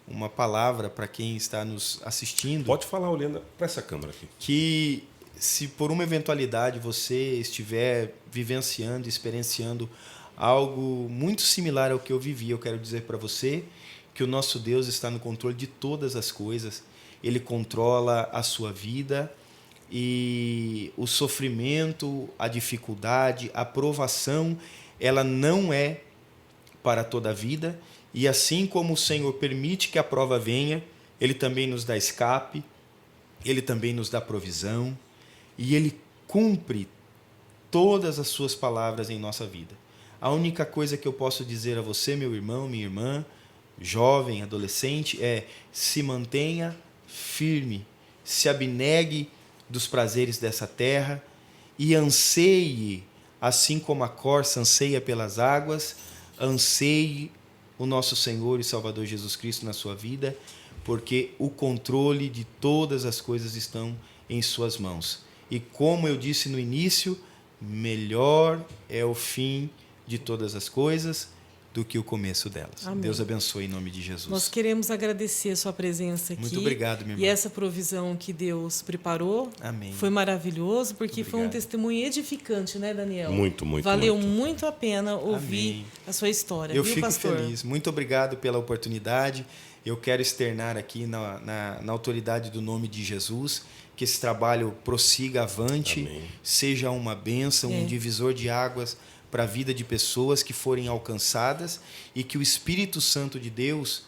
S3: uma palavra para quem está nos assistindo.
S1: Pode falar olhando para essa câmera aqui.
S3: Que se por uma eventualidade você estiver vivenciando, experienciando algo muito similar ao que eu vivi, eu quero dizer para você que o nosso Deus está no controle de todas as coisas. Ele controla a sua vida e o sofrimento, a dificuldade, a provação, ela não é para toda a vida. E assim como o Senhor permite que a prova venha, Ele também nos dá escape, Ele também nos dá provisão e Ele cumpre todas as suas palavras em nossa vida. A única coisa que eu posso dizer a você, meu irmão, minha irmã, jovem, adolescente, é: se mantenha firme, se abnegue dos prazeres dessa terra e anseie, assim como a corça anseia pelas águas, anseie o nosso Senhor e Salvador Jesus Cristo na sua vida, porque o controle de todas as coisas estão em suas mãos. E como eu disse no início, melhor é o fim de todas as coisas do que o começo delas.
S2: Amém.
S3: Deus abençoe em nome de Jesus.
S2: Nós queremos agradecer a sua presença aqui.
S3: Muito obrigado, minha irmã.
S2: E essa provisão que Deus preparou.
S3: Amém.
S2: Foi maravilhoso, porque
S3: Muito
S2: foi um
S3: obrigado.
S2: testemunho edificante, né, Daniel?
S1: Muito.
S2: Valeu muito a pena ouvir
S3: Amém.
S2: a sua história.
S3: Eu
S2: viu,
S3: fico
S2: pastor?
S3: feliz. Muito obrigado pela oportunidade. Eu quero externar aqui na autoridade do nome de Jesus que esse trabalho prossiga avante,
S1: Amém.
S3: seja uma bênção, um divisor de águas para a vida de pessoas que forem alcançadas e que o Espírito Santo de Deus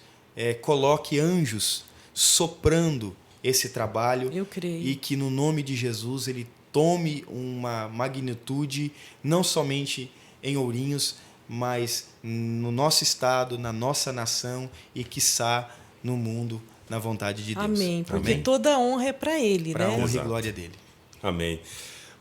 S3: coloque anjos soprando esse trabalho.
S2: Eu creio.
S3: E que no nome de Jesus ele tome uma magnitude não somente em Ourinhos, mas no nosso estado, na nossa nação e quiçá no mundo, na vontade de Deus.
S2: Amém. Porque
S3: Amém?
S2: toda a honra é para Ele,
S3: Para a
S2: né?
S3: honra
S1: Exato.
S3: e glória dele.
S1: Amém.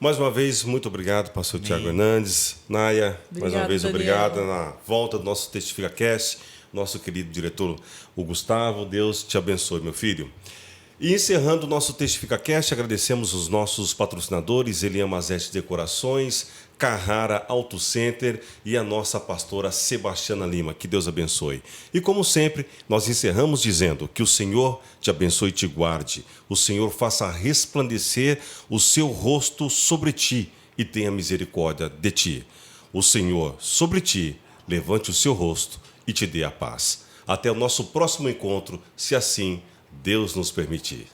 S1: Mais uma vez, muito obrigado, pastor Tiago Hernandes. Naya, mais uma
S2: Obrigado,
S1: vez,
S2: Daniel.
S1: obrigado. Na volta do nosso Testifica Cast, nosso querido diretor, o Gustavo. Deus te abençoe, meu filho. E encerrando o nosso Testifica Cast, agradecemos os nossos patrocinadores, Elian Mazete Decorações, Carrara Auto Center e a nossa pastora Sebastiana Lima. Que Deus abençoe. E como sempre, nós encerramos dizendo que o Senhor te abençoe e te guarde. O Senhor faça resplandecer o seu rosto sobre ti e tenha misericórdia de ti. O Senhor, sobre ti, levante o seu rosto e te dê a paz. Até o nosso próximo encontro, se assim Deus nos permitir.